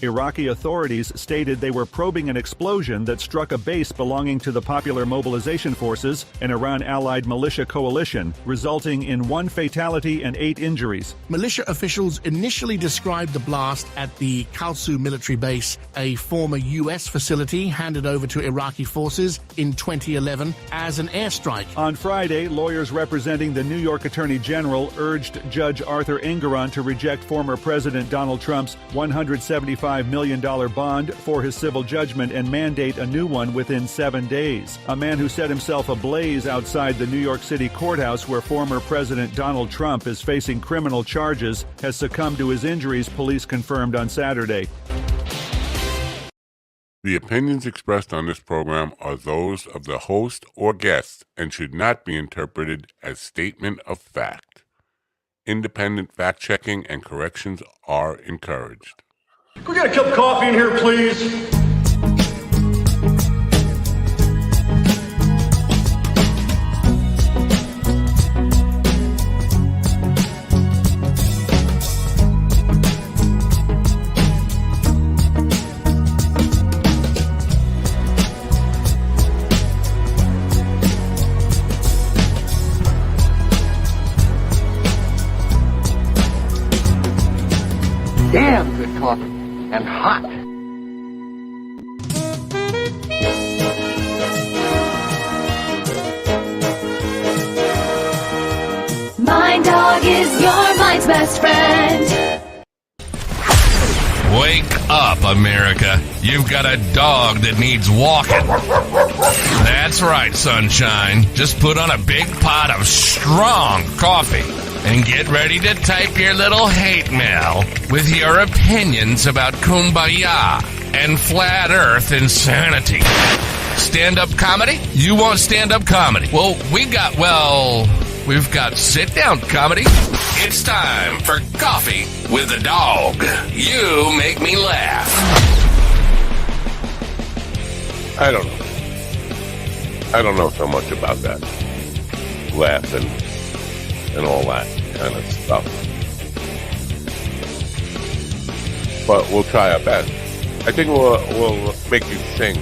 Iraqi authorities stated they were probing an explosion that struck a base belonging to the Popular Mobilization Forces, an Iran-allied militia coalition, resulting in 1 fatality and 8 injuries. Militia officials initially described the blast at the Kalsu military base, a former U.S. facility handed over to Iraqi forces in 2011, as an airstrike. On Friday, lawyers representing the New York Attorney General urged Judge Arthur Engoron to reject former President Donald Trump's $175 million bond for his civil judgment and mandate a new one within 7 days. A man who set himself ablaze outside the New York City courthouse where former President Donald Trump is facing criminal charges has succumbed to his injuries, police confirmed on Saturday. The opinions expressed on this program are those of the host or guest and should not be interpreted as statement of fact. Independent fact-checking and corrections are encouraged. Can we get a cup of coffee in here, please? Damn good coffee, and hot. My dog is your mind's best friend. Wake up, America. You've got a dog that needs walking. That's right, sunshine. Just put on a big pot of strong coffee and get ready to type your little hate mail with your opinions about kumbaya and flat earth insanity. Stand-up comedy? You want stand-up comedy? Well, we've got sit-down comedy. It's time for Coffee with the Dog. You make me laugh. I don't know so much about that. Laughing and all that kind of stuff. But we'll try our best. I think we'll make you sing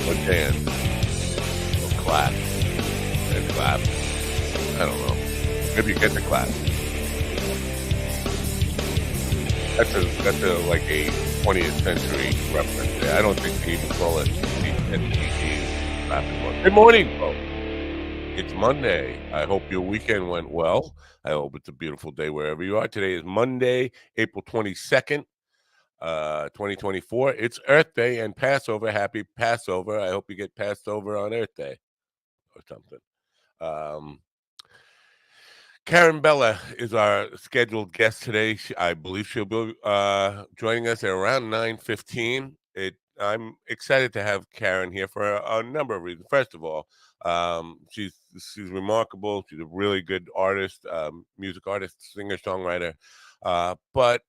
or dance or clap and clap. I don't know. Maybe you get the clap. That's like a 20th century reference there. I don't think they even call it NPT clapping one. Good morning, folks. It's Monday. I hope your weekend went well. I hope it's a beautiful day wherever you are. Today is Monday, April 22nd, 2024. It's Earth Day and Passover. Happy Passover. I hope you get passed over on Earth Day or something. Karen Bella is our scheduled guest today. I believe she'll be joining us at around 9:15. I'm excited to have Karen here for a number of reasons. First of all, she's remarkable. She's a really good artist, music artist, singer-songwriter, but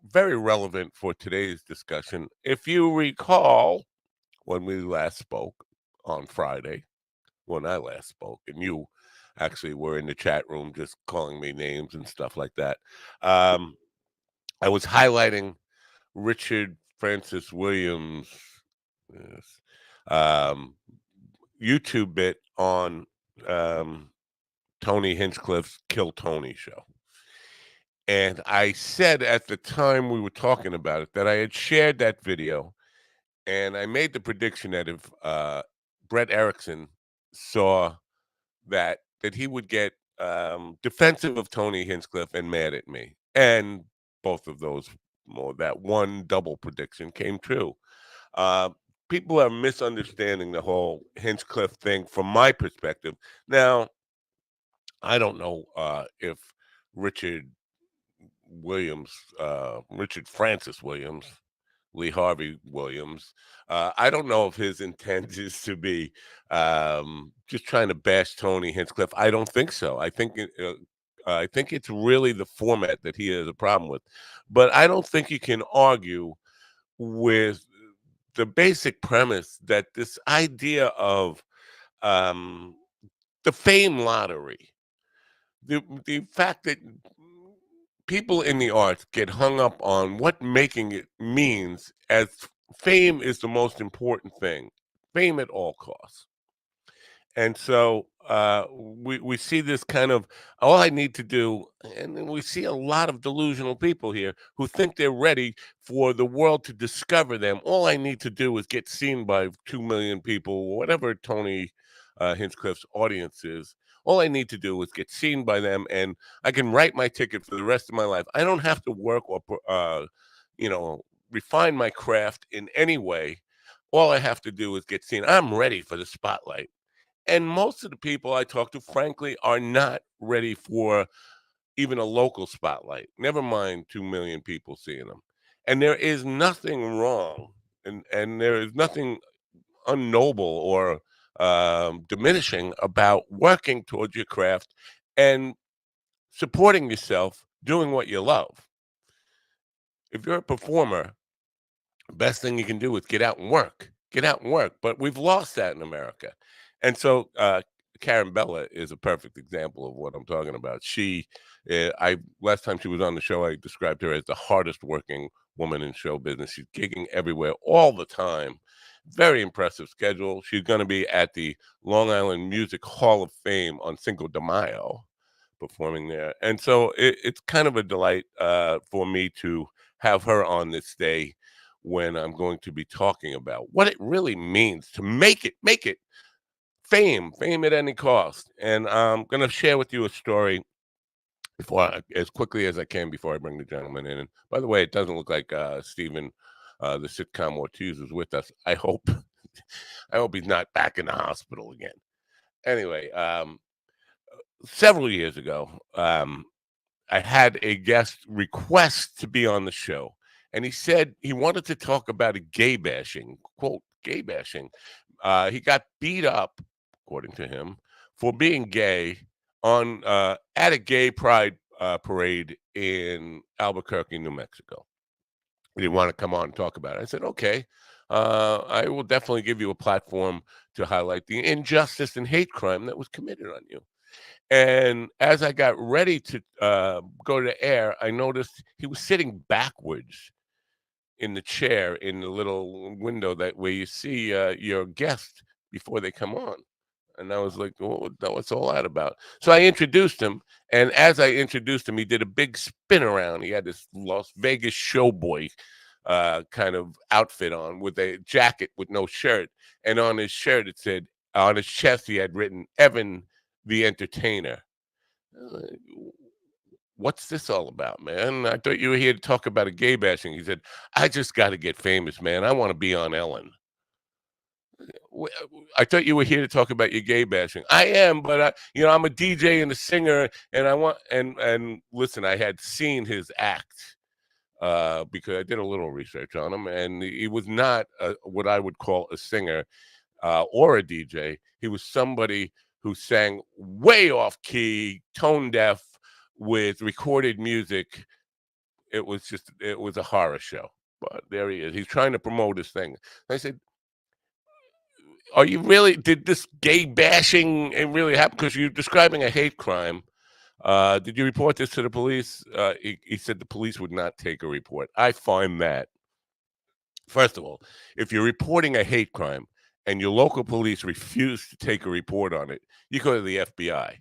very relevant for today's discussion. If you recall, when we last spoke on Friday, when I last spoke, and you actually were in the chat room just calling me names and stuff like that, I was highlighting Richard Francis Williams' YouTube bit on Tony Hinchcliffe's Kill Tony show. And I said at the time we were talking about it that I had shared that video, and I made the prediction that if Brett Erickson saw that he would get defensive of Tony Hinchcliffe and mad at me. And both of those, that one double prediction came true. People are misunderstanding the whole Hinchcliffe thing from my perspective. Now, I don't know if Richard Francis Williams, Lee Harvey Williams, I don't know if his intent is to be just trying to bash Tony Hinchcliffe. I don't think so. I think it's really the format that he has a problem with. But I don't think you can argue with the basic premise that this idea of the fame lottery, the fact that people in the arts get hung up on what making it means, as fame is the most important thing, fame at all costs. And so we see this kind of, all I need to do, and then we see a lot of delusional people here who think they're ready for the world to discover them. All I need to do is get seen by 2 million people, whatever Tony Hinchcliffe's audience is. All I need to do is get seen by them, and I can write my ticket for the rest of my life. I don't have to work or, you know, refine my craft in any way. All I have to do is get seen. I'm ready for the spotlight. And most of the people I talk to, frankly, are not ready for even a local spotlight, never mind 2 million people seeing them. And there is nothing wrong, and there is nothing unnoble or diminishing about working towards your craft and supporting yourself doing what you love. If you're a performer, the best thing you can do is get out and work. Get out and work. But we've lost that in America. And so Karen Bella is a perfect example of what I'm talking about. Last time she was on the show, I described her as the hardest working woman in show business. She's gigging everywhere all the time. Very impressive schedule. She's going to be at the Long Island Music Hall of Fame on Cinco de Mayo, performing there. And so it's kind of a delight for me to have her on this day when I'm going to be talking about what it really means to make it fame at any cost. And I'm going to share with you a story as quickly as I can before I bring the gentleman in. And by the way, it doesn't look like Stephen, the sitcom Ortiz, is with us. I hope he's not back in the hospital again. Anyway, several years ago, I had a guest request to be on the show, and he said he wanted to talk about a gay bashing, quote, gay bashing. He got beat up, according to him, for being gay at a gay pride parade in Albuquerque, New Mexico. He didn't want to come on and talk about it. I said, okay, I will definitely give you a platform to highlight the injustice and hate crime that was committed on you. And as I got ready to go to air, I noticed he was sitting backwards in the chair in the little window where you see your guest before they come on. And I was like, what's all that about? So I introduced him. And as I introduced him, he did a big spin around. He had this Las Vegas showboy kind of outfit on with a jacket with no shirt. And on his shirt, it said, on his chest, he had written, Evan the Entertainer. What's this all about, man? I thought you were here to talk about a gay bashing. He said, I just got to get famous, man. I want to be on Ellen. I thought you were here to talk about your gay bashing. I am, but I'm a DJ and a singer, and I want and listen. I had seen his act because I did a little research on him, and he was not what I would call a singer or a DJ. He was somebody who sang way off key, tone deaf, with recorded music. It was a horror show. But there he is. He's trying to promote his thing. I said, are you really, did this gay bashing really happen? Because you're describing a hate crime. Did you report this to the police? He said the police would not take a report. I find that, first of all, if you're reporting a hate crime and your local police refuse to take a report on it, you go to the FBI.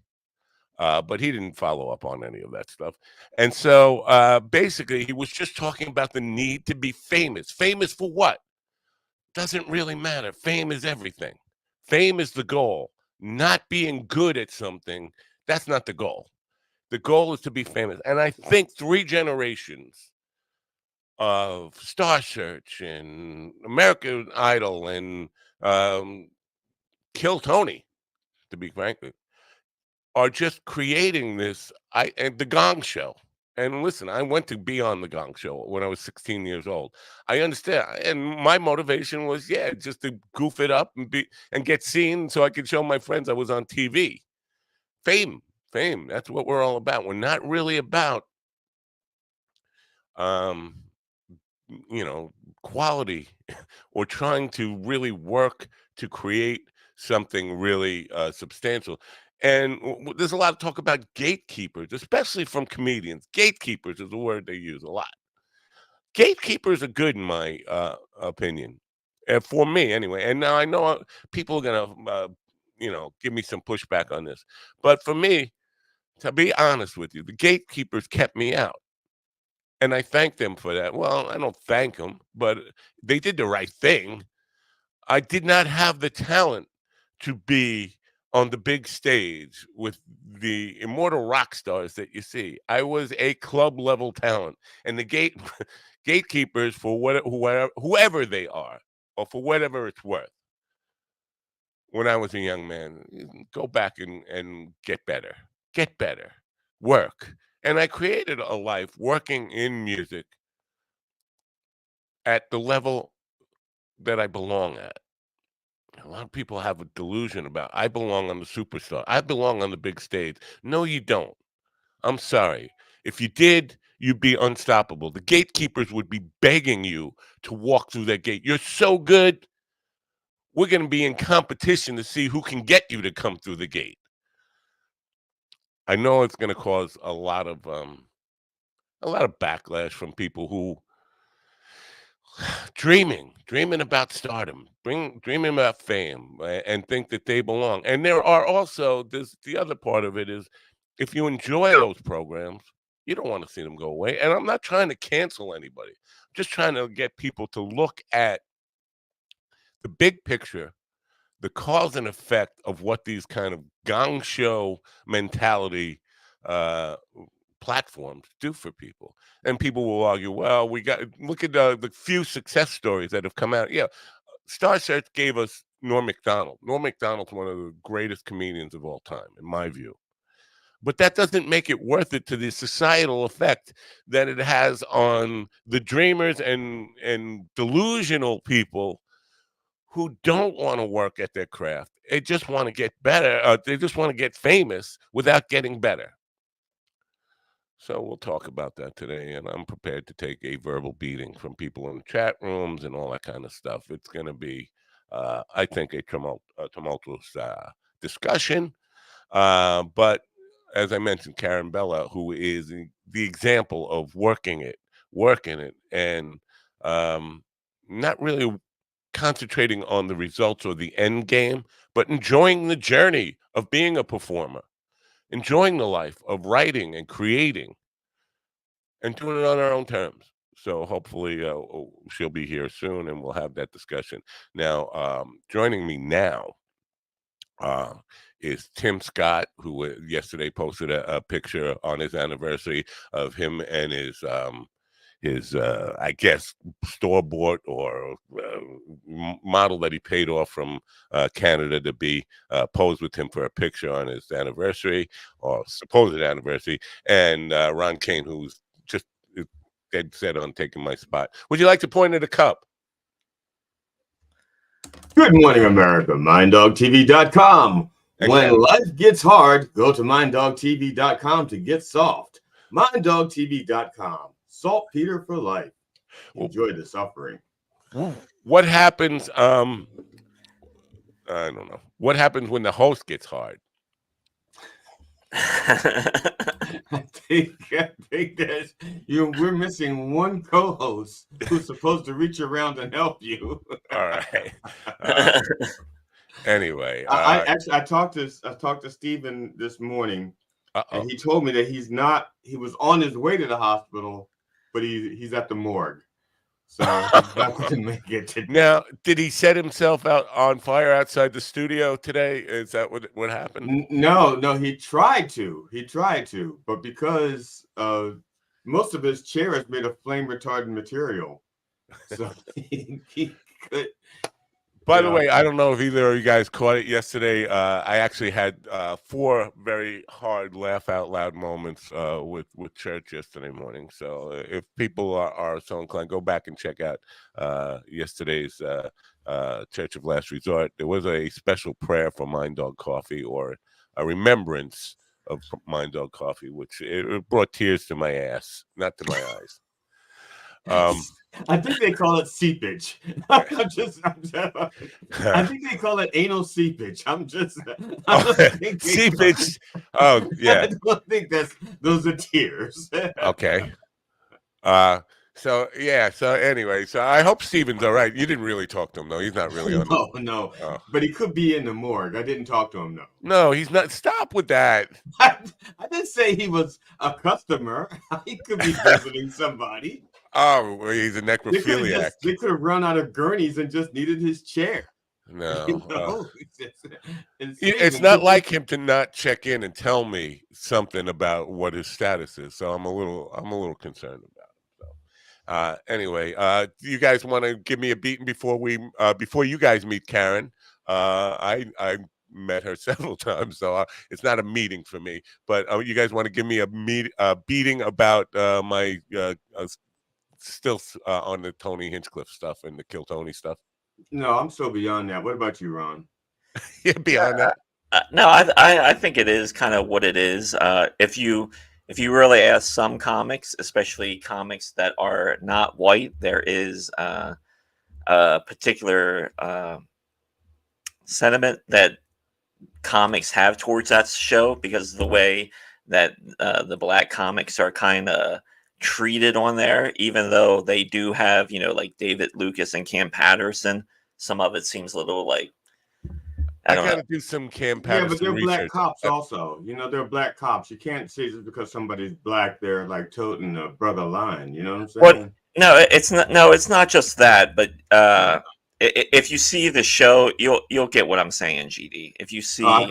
But he didn't follow up on any of that stuff. And so basically, he was just talking about the need to be famous. Famous for what? Doesn't really matter. Fame is everything. Fame is the goal. Not being good at something, that's not the goal. The goal is to be famous. And I think 3 generations of Star Search and American Idol and Kill Tony, to be frank, are just creating this, and the Gong Show. And listen, I went to be on the Gong Show when I was 16 years old. I understand, and my motivation was, just to goof it up and get seen, so I could show my friends I was on TV. Fame. That's what we're all about. We're not really about, quality or trying to really work to create something really substantial. And there's a lot of talk about gatekeepers, especially from comedians. Gatekeepers is a word they use a lot. Gatekeepers are good in my opinion, for me anyway. And now I know people are gonna, give me some pushback on this, but for me, to be honest with you, the gatekeepers kept me out, and I thank them for that. Well, I don't thank them, but they did the right thing. I did not have the talent to be on the big stage with the immortal rock stars that you see. I was a club level talent, and the gatekeepers for whoever they are, or for whatever it's worth. When I was a young man, go back and get better, work, and I created a life working in music at the level that I belong at. A lot of people have a delusion about I belong on the superstar. I belong on the big stage. No, you don't. I'm sorry. If you did, you'd be unstoppable. The gatekeepers would be begging you to walk through that gate. You're so good. We're going to be in competition to see who can get you to come through the gate. I know it's going to cause a lot of backlash from people who dreaming about stardom, dreaming about fame, and think that they belong. And there are also the other part of it is, if you enjoy those programs, you don't want to see them go away. And I'm not trying to cancel anybody. I'm just trying to get people to look at the big picture, the cause and effect of what these kind of gong show mentality platforms do for people. And people will argue, well, look at the few success stories that have come out. Yeah, Star Search gave us Norm Macdonald. Norm Macdonald's one of the greatest comedians of all time, in my view. But that doesn't make it worth it to the societal effect that it has on the dreamers and delusional people who don't want to work at their craft. They just want to get better. They just want to get famous without getting better. So we'll talk about that today, and I'm prepared to take a verbal beating from people in the chat rooms and all that kind of stuff. It's going to be, I think, a tumultuous discussion. But as I mentioned, Karen Bella, who is the example of working it, and not really concentrating on the results or the end game, but enjoying the journey of being a performer, enjoying the life of writing and creating, and doing it on our own terms. So hopefully she'll be here soon, and we'll have that discussion. Now, joining me now is Tim Scott, who yesterday posted a picture on his anniversary of him and his I guess, store-bought or model that he paid off from Canada to be posed with him for a picture on his anniversary, or supposed anniversary, and Ron Kane, who's just dead set on taking my spot. Would you like to point at a cup? Good morning, America. MindDogTV.com. When life gets hard, go to MindDogTV.com to get soft. MindDogTV.com. Saltpeter for life. Enjoy the suffering. What happens? I don't know. What happens when the host gets hard? I think that we're missing one co-host who's supposed to reach around and help you. All right. Anyway, I talked to Stephen this morning, and he told me that he was on his way to the hospital, but he's at the morgue. So he's not going to make it today. Now, did he set himself out on fire outside the studio today? Is that what happened? No, he tried to. But because most of his chair is made of flame retardant material, so he could. By the way, I don't know if either of you guys caught it yesterday. I actually had 4 very hard laugh out loud moments with church yesterday morning. So if people are so inclined, go back and check out yesterday's Church of Last Resort. There was a special prayer for Mind Dog Coffee, or a remembrance of Mind Dog Coffee, which it brought tears to my ass, not to my eyes. I think they call it seepage. I think they call it anal seepage. I don't think Seepage. Oh, yeah. I don't think those are tears. Okay. So yeah. So anyway, so I hope Steven's all right. You didn't really talk to him though. He's not really on. No. Oh. But he could be in the morgue. I didn't talk to him though. No, he's not. Stop with that. I didn't say he was a customer. He could be visiting somebody. Oh, well, he's a necrophiliac. They could have run out of gurneys and just needed his chair. No, You know? it's not like him to not check in and tell me something about what his status is. So I'm a little concerned about it. So anyway, do you guys want to give me a beating before you guys meet Karen? I met her several times, so it's not a meeting for me. But you guys want to give me a beating about my still on the Tony Hinchcliffe stuff and the Kill Tony stuff? No, I'm so beyond that. What about you, Ron? Yeah, beyond that. No, I think it is kind of what it is. If you really ask some comics, especially comics that are not white, there is a particular sentiment that comics have towards that show because of the way that the black comics are kind of treated on there, even though they do have, like David Lucas and Cam Patterson. Some of it seems a little like I gotta do some Cam Patterson. Yeah, but they're research. black cops also. They're black cops. You can't say just because somebody's black they're like toting a brother line. You know what I'm saying? Well, no, it's not. No, it's not just that. But if you see the show, you'll get what I'm saying, GD. If you see, I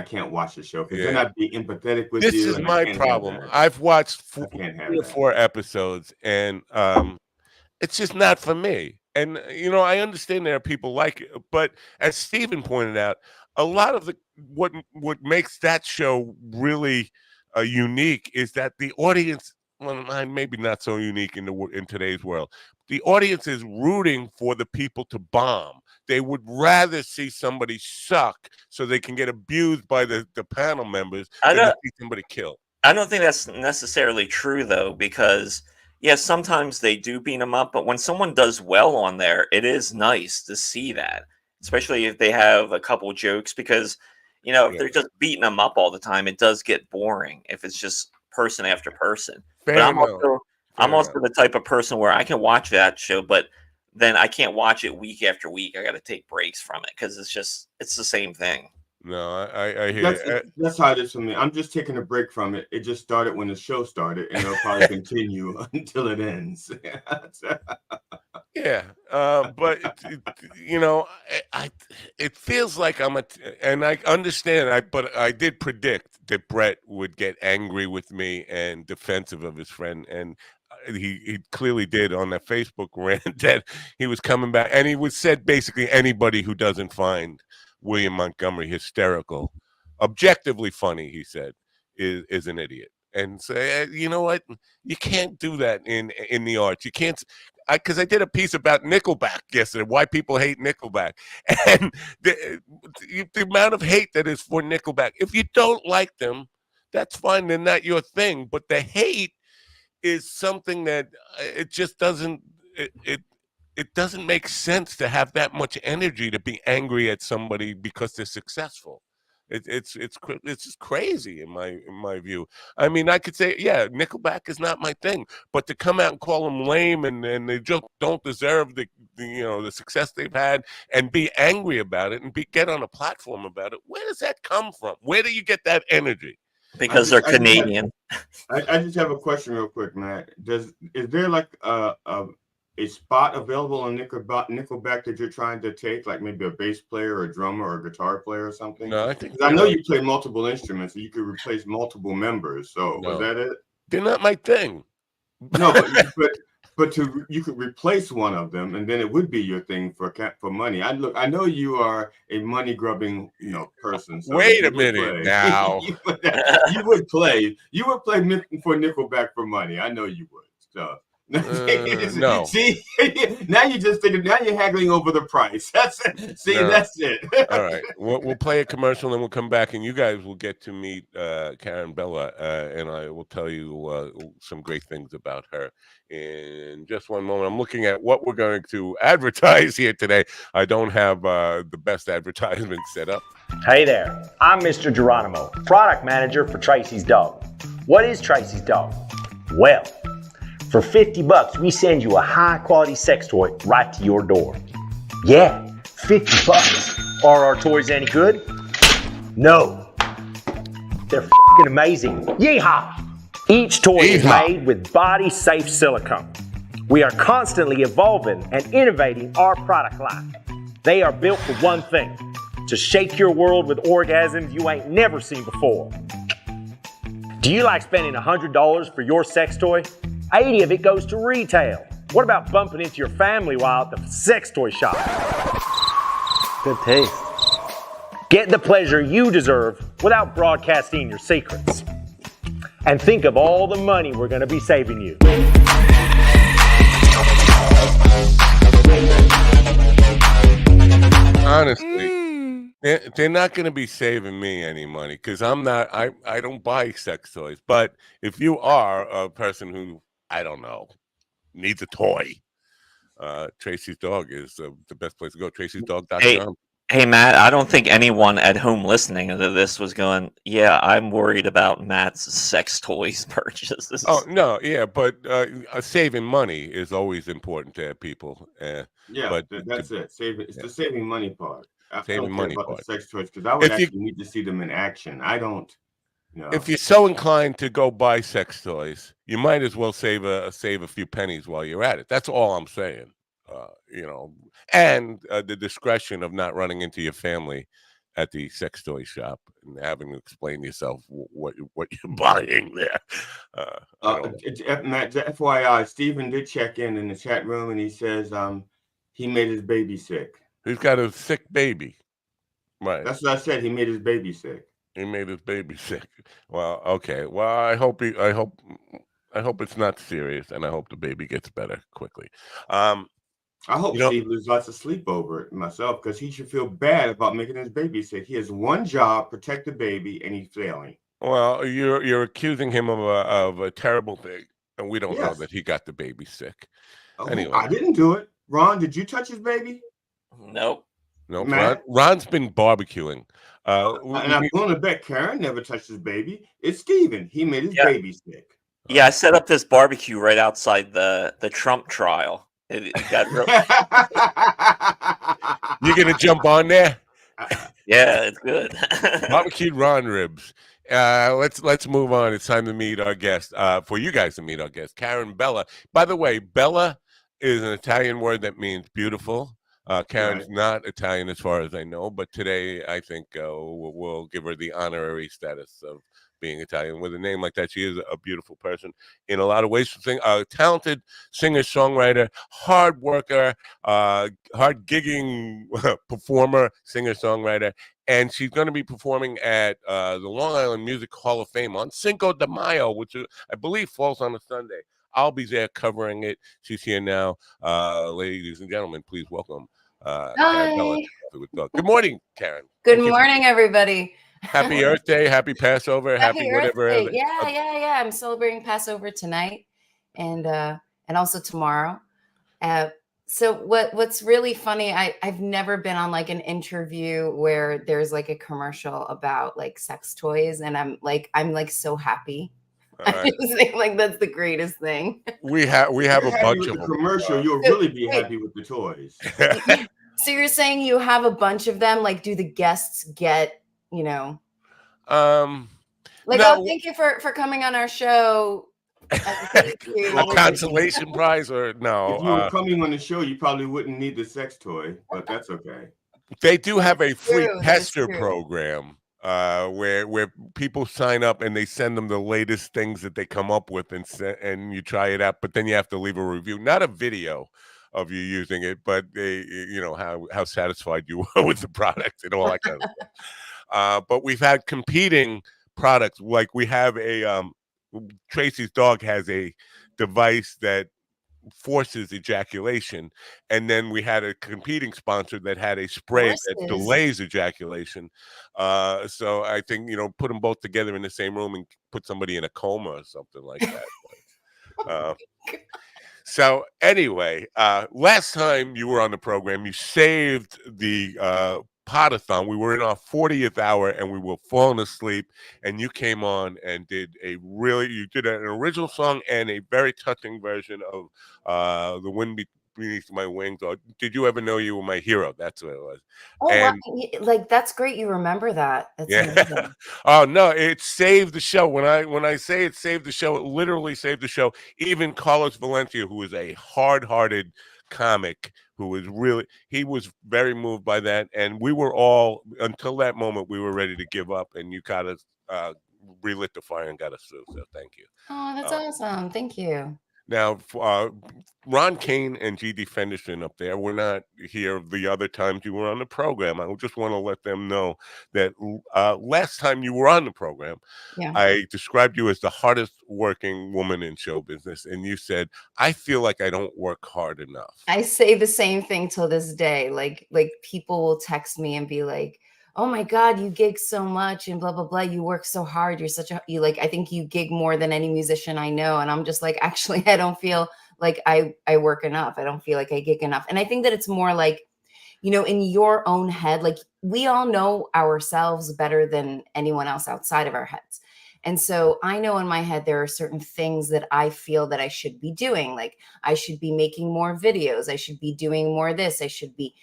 can't watch the show because then I'd be empathetic with you. This is my problem. I've watched 3 or 4 episodes, and it's just not for me. And I understand there are people like it, but as Steven pointed out, a lot of what makes that show really unique is that the audience, well, maybe not so unique in today's world. The audience is rooting for the people to bomb. They would rather see somebody suck so they can get abused by the panel members than to see somebody killed. I don't think that's necessarily true, though, because, yes, sometimes they do beat them up, but when someone does well on there, it is nice to see that, especially if they have a couple jokes, because, if they're just beating them up all the time, it does get boring if it's just person after person. But I'm also the type of person where I can watch that show, but then I can't watch it week after week. I got to take breaks from it because it's the same thing. No, I hear you. That's how it is for me. I'm just taking a break from it. It just started when the show started, and it'll probably continue until it ends. Yeah, but it feels like and I understand. But I did predict that Brett would get angry with me and defensive of his friend, and he clearly did on that Facebook rant that he was coming back, and he said basically anybody who doesn't find William Montgomery hysterical, objectively funny, he said, is an idiot. And say, you know what? You can't do that in the arts. You can't. Because I did a piece about Nickelback yesterday, why people hate Nickelback, and the amount of hate that is for Nickelback. If you don't like them, that's fine. They're not your thing. But the hate is something that it just doesn't. It doesn't make sense to have that much energy to be angry at somebody because they're successful. It's just crazy in my view. I mean, I could say, yeah, Nickelback is not my thing, but to come out and call them lame and they just don't deserve the success they've had and be angry about it and get on a platform about it, where does that come from? Where do you get that energy? Because they're Canadian. I just have a question real quick, Matt. Is there like a spot available on Nickelback that you're trying to take, like maybe a bass player or a drummer or a guitar player or something? No, I know you play multiple instruments, so you could replace multiple members. So was that it? They're not my thing. No, but you could replace one of them, and then it would be your thing for money. I know you are a money grubbing person. So wait a minute now. you would play for Nickelback for money. I know you would. So. No. See, Now you just thinking. Now you're haggling over the price. That's it. See, No. that's it. All right, we'll play a commercial, and we'll come back, and you guys will get to meet Karen Bella, and I will tell you some great things about her in just one moment. I'm looking at what we're going to advertise here today. I don't have the best advertisement set up. Hey there, I'm Mr. Geronimo, product manager for Tracy's Dog. What is Tracy's Dog? Well, for $50, we send you a high-quality sex toy right to your door. Yeah, $50. Are our toys any good? No. They're f***ing amazing. Yeehaw! Each toy is made with body-safe silicone. We are constantly evolving and innovating our product line. They are built for one thing, to shake your world with orgasms you ain't never seen before. Do you like spending $100 for your sex toy? 80 of it goes to retail. What about bumping into your family while at the sex toy shop? Good taste. Get the pleasure you deserve without broadcasting your secrets. And think of all the money we're going to be saving you. Honestly, they're not going to be saving me any money because I don't buy sex toys. But if you are a person who, I don't know, needs a toy, Tracy's Dog is the best place to go. Tracy'sDog.com. Hey, Matt, I don't think anyone at home listening to this was going, yeah, I'm worried about Matt's sex toys purchases. Oh, no, yeah, but saving money is always important to people. Yeah, but that's it. It's the saving money part. Saving money about part. The sex toys, because I would actually need to see them in action. I don't. No. If you're so inclined to go buy sex toys, you might as well save a few pennies while you're at it. That's all I'm saying. And the discretion of not running into your family at the sex toy shop and having to explain to yourself what you're buying there. Matt, FYI, Stephen did check in the chat room, and he says he made his baby sick. He's got a sick baby. Right. That's what I said. He made his baby sick. He made his baby sick. Well, okay. Well, I hope it's not serious, and I hope the baby gets better quickly. I hope Steve loses lots of sleep over it myself, because he should feel bad about making his baby sick. He has one job, protect the baby, and he's failing. Well, you're accusing him of a terrible thing, and we don't know that he got the baby sick. Anyway, I didn't do it. Ron, did you touch his baby? Nope. No, Ron's been barbecuing. And I'm going to bet Karen never touched his baby. It's Steven. He made his baby sick. Yeah, I set up this barbecue right outside the Trump trial. It got real. You're gonna jump on there? Yeah, it's good. Barbecued Ron ribs. Let's move on. It's time to meet our guest. For you guys to meet our guest, Karen Bella. By the way, Bella is an Italian word that means beautiful. Karen's not Italian as far as I know, but today I think we'll give her the honorary status of being Italian. With a name like that, she is a beautiful person in a lot of ways. A talented singer-songwriter, hard worker, hard gigging performer, singer-songwriter, and she's going to be performing at the Long Island Music Hall of Fame on Cinco de Mayo, which I believe falls on a Sunday. I'll be there covering it. She's here now. Ladies and gentlemen, please welcome Karen Bella. Good morning, Karen. Good morning, everybody. Happy Earth Day, happy Passover, happy whatever. Day. Yeah. I'm celebrating Passover tonight and also tomorrow. So what's really funny, I've never been on like an interview where there's like a commercial about like sex toys, and I'm like so happy. Right. Like that's the greatest thing. We have a bunch of the commercial. You'll really be happy with the toys. So you're saying you have a bunch of them? Like, do the guests get, no. Thank you for coming on our show. A consolation prize or no? If you were coming on the show, you probably wouldn't need the sex toy, but that's okay. They do have a free tester program where people sign up and they send them the latest things that they come up with, and you try it out, but then you have to leave a review, not a video of you using it, but how satisfied you were with the product and all that kind of stuff. But we've had competing products, like we have Tracy's Dog has a device that forces ejaculation, and then we had a competing sponsor that had a spray that Horses. delays ejaculation. So I think, put them both together in the same room and put somebody in a coma or something like that. So anyway, last time you were on the program, you saved the podathon. We were in our 40th hour and we were falling asleep, and you came on and did you did an original song and a very touching version of The Wind Beneath My Wings, or Did You Ever Know You Were My Hero? That's what it was. Oh, wow. And Like, that's great. You remember that. That's yeah. amazing. Oh no, it saved the show. When I say it saved the show, it literally saved the show. Even Carlos Valencia, who is a hard-hearted comic, he was very moved by that, and we were all, until that moment, we were ready to give up, and you got us relit the fire and got us through. So thank you. Oh, that's awesome. Thank you. Now, Ron Kane and G.D. Fenderson up there were not here the other times you were on the program. I just want to let them know that last time you were on the program, Yeah. I described you as the hardest working woman in show business. And you said, I feel like I don't work hard enough. I say the same thing till this day. Like people will text me and be like, oh my God, you gig so much and blah, blah, blah. You work so hard. I think you gig more than any musician I know. And I'm just like, actually, I don't feel like I work enough. I don't feel like I gig enough. And I think that it's more like, in your own head, like we all know ourselves better than anyone else outside of our heads. And so I know in my head, there are certain things that I feel that I should be doing. Like I should be making more videos. I should be doing more of this. I should be,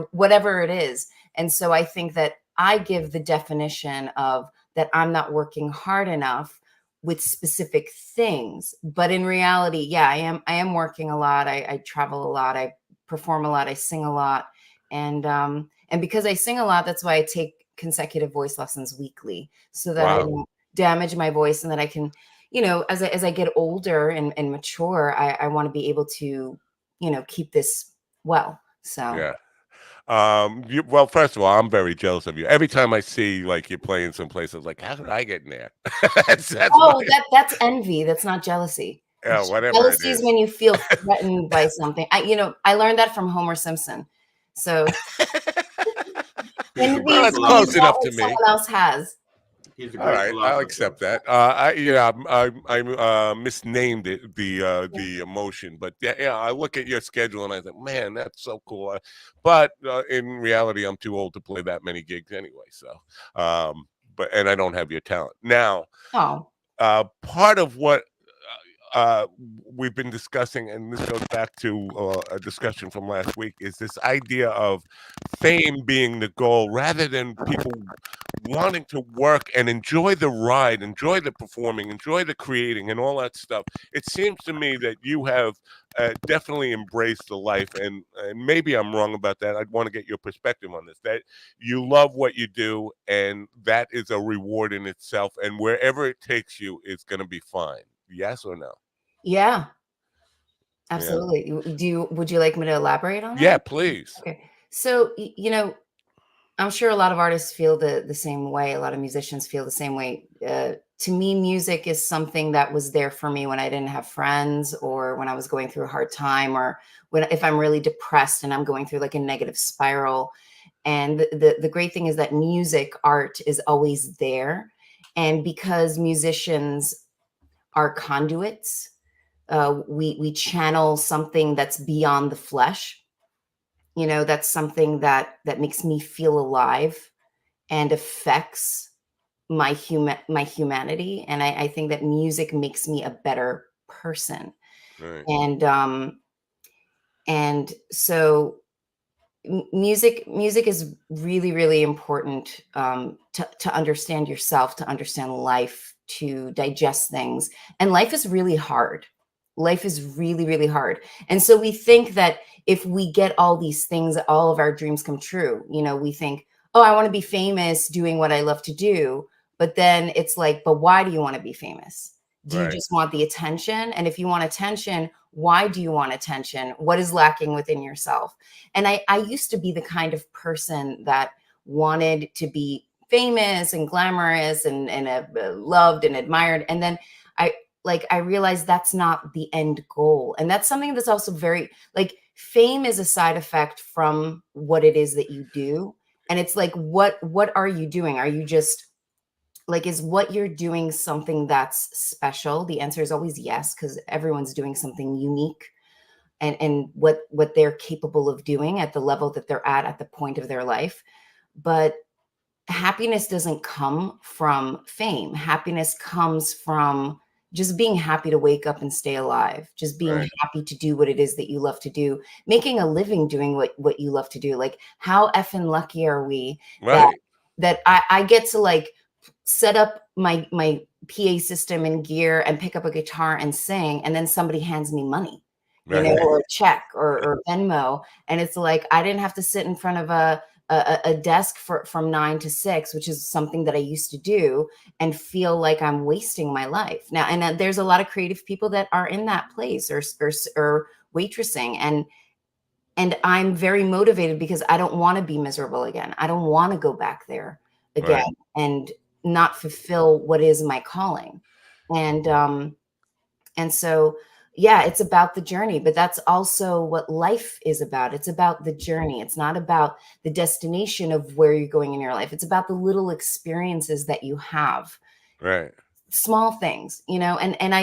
whatever it is. And so I think that I give the definition of that I'm not working hard enough with specific things. But in reality, yeah, I am working a lot. I travel a lot. I perform a lot. I sing a lot. And because I sing a lot, that's why I take consecutive voice lessons weekly so that I don't damage my voice, and that I can, as I get older and mature, I want to be able to, keep this well. So yeah. Well, first of all, I'm very jealous of you. Every time I see like you're playing some places, like, how did I get in there? that's that's envy. That's not jealousy. Yeah, whatever. Jealousy is when you feel threatened by something. I learned that from Homer Simpson. So that's close enough to me. Someone else has. All right, I'll accept that. I misnamed it the emotion, but yeah, I look at your schedule and I think, man, that's so cool. But in reality, I'm too old to play that many gigs anyway. So, and I don't have your talent now. Part of what we've been discussing, and this goes back to a discussion from last week, is this idea of fame being the goal rather than people wanting to work and enjoy the ride, enjoy the performing, enjoy the creating and all that stuff. It seems to me that you have definitely embraced the life, and maybe I'm wrong about that. I'd want to get your perspective on this, that you love what you do, and that is a reward in itself, and wherever it takes you, it's going to be fine. Yes or no? Yeah, absolutely. Yeah. Would you like me to elaborate on that? Yeah, please. Okay. So, I'm sure a lot of artists feel the same way. A lot of musicians feel the same way. To me, music is something that was there for me when I didn't have friends, or when I was going through a hard time, or if I'm really depressed and I'm going through like a negative spiral. And the great thing is that art is always there. And because musicians are conduits, we channel something that's beyond the flesh. That's something that makes me feel alive and affects my humanity. And I think that music makes me a better person. Right. And so music is really, really important to understand yourself, to understand life, to digest things. And life is really hard. Life is really, really hard. And so we think that if we get all these things, all of our dreams come true. We think, oh, I want to be famous doing what I love to do. But then it's like, but why do you want to be famous? Do you just want the attention? And if you want attention, why do you want attention? What is lacking within yourself? And I used to be the kind of person that wanted to be famous and glamorous and loved and admired. And then like I realized that's not the end goal. And that's something that's also very like fame is a side effect from what it is that you do. And it's like, what are you doing? Are you just like, is what you're doing something that's special? The answer is always yes, because everyone's doing something unique and what they're capable of doing at the level that they're at the point of their life. But happiness doesn't come from fame. Happiness comes from just being happy to wake up and stay alive, just being Right. happy to do what it is that you love to do, making a living doing what you love to do. Like, how effing lucky are we Right. that I get to like set up my PA system and gear and pick up a guitar and sing, and then somebody hands me money, you know, Right. or a check or Venmo. And it's like, I didn't have to sit in front of a desk from 9 to 6, which is something that I used to do, and feel like I'm wasting my life now. And there's a lot of creative people that are in that place or waitressing. And I'm very motivated because I don't want to be miserable again. I don't want to go back there again Right. and not fulfill what is my calling. And so, yeah, it's about the journey, but that's also what life is about. It's about the journey. It's not about the destination of where you're going in your life. It's about the little experiences that you have, Right. small things, you know. And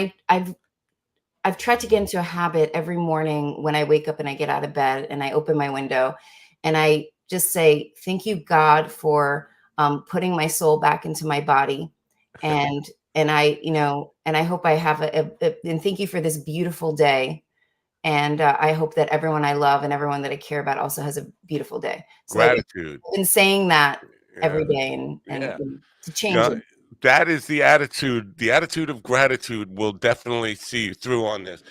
I've tried to get into a habit every morning when I wake up and I get out of bed and I open my window and I just say, thank you, God, for putting my soul back into my body. And I, you know, and I hope I have and thank you for this beautiful day. And I hope that everyone I love and everyone that I care about also has a beautiful day. So like Gratitude. I've been saying that Yeah. every day and Yeah. to You change know, it. that is the attitude. The attitude of gratitude will definitely see you through on this.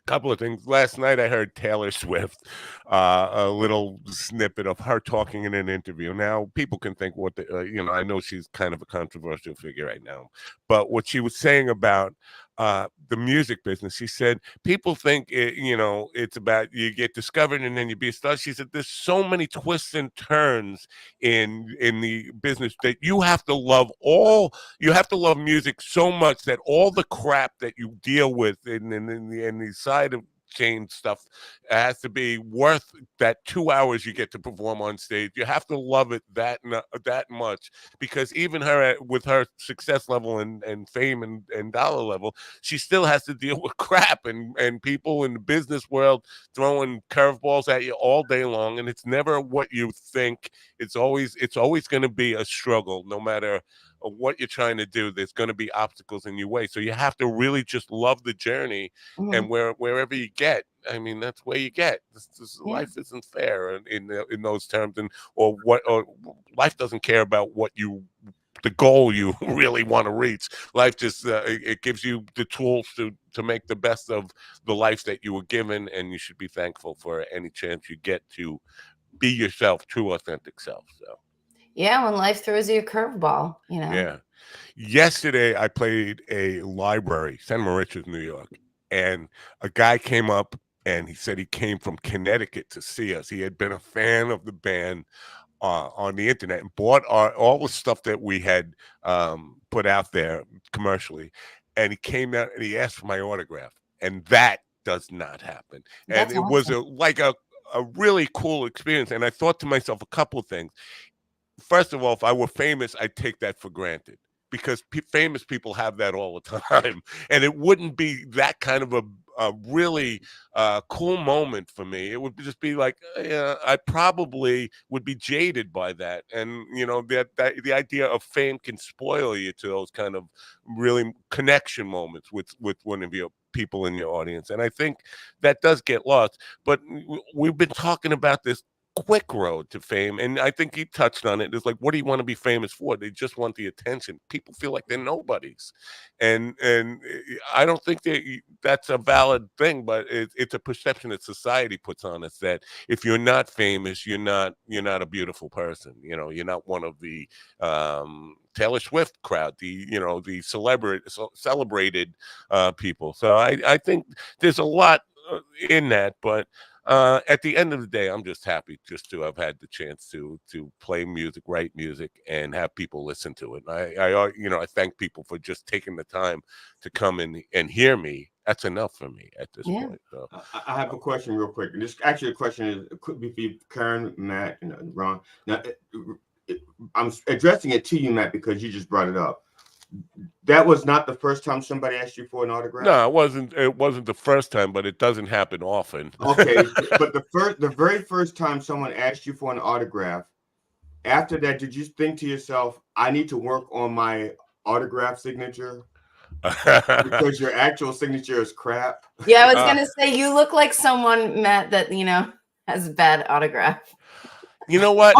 Couple of things. Last night I heard Taylor Swift, a little snippet of her talking in an interview. Now people can think what you know. I know she's kind of a controversial figure right now, but what she was saying about the music business, she said people think you know, it's about you get discovered and then you be a star. She said there's so many twists and turns in the business that you have to love all. You have to love music so much that all the crap that you deal with in the side of chain stuff has to be worth that 2 hours you get to perform on stage. You have to love it that much, because even her with her success level and fame and dollar level, she still has to deal with crap and people in the business world throwing curveballs at you all day long, and it's never what you think. It's always going to be a struggle, no matter what you're trying to do. There's going to be obstacles in your way, so you have to really just love the journey. Mhm. And wherever you get, I mean, that's where you get. Yeah. Life isn't fair in those terms, and or life doesn't care about what you the goal you really want to reach. Life just it gives you the tools to make the best of the life that you were given, and you should be thankful for any chance you get to be yourself, true authentic self. So Yeah, when life throws you a curveball, you know. yeah. Yesterday, I played a library, St. Mauritius, New York, and a guy came up and he said he came from Connecticut to see us. He had been a fan of the band on the internet and bought all the stuff that we had put out there commercially. And he came out and he asked for my autograph. And that does not happen. And That's it was awesome. a really cool experience. And I thought to myself a couple of things. First of all, if I were famous, I'd take that for granted, because famous people have that all the time, and it wouldn't be that kind of a really cool moment for me. It would just be like I probably would be jaded by that, and you know that the idea of fame can spoil you to those kind of really connection moments with one of your people in your audience, and I think that does get lost. But we've been talking about this quick road to fame, and I think he touched on it. It's like, what do you want to be famous for? They just want the attention. People feel like they're nobodies, and I don't think that's a valid thing, but it's a perception that society puts on us, that if you're not famous, you're not a beautiful person. You know, you're not one of the Taylor Swift crowd, the the celebrated people. So I think there's a lot in that, but At the end of the day, I'm just happy just to have had the chance to play music, write music, and have people listen to it. I thank people for just taking the time to come and hear me. That's enough for me at this point. So. I have a question real quick. And this actually a question it could be for you, Karen, Matt, and Ron. Now, I'm addressing it to you, Matt, because you just brought it up. That was not the first time somebody asked you for an autograph? No, it wasn't. It wasn't the first time, but it doesn't happen often. Okay, but the very first time someone asked you for an autograph, after that, did you think to yourself, I need to work on my autograph signature? Because your actual signature is crap. Yeah, I was gonna say you look like someone, Matt, that has a bad autograph. You know what?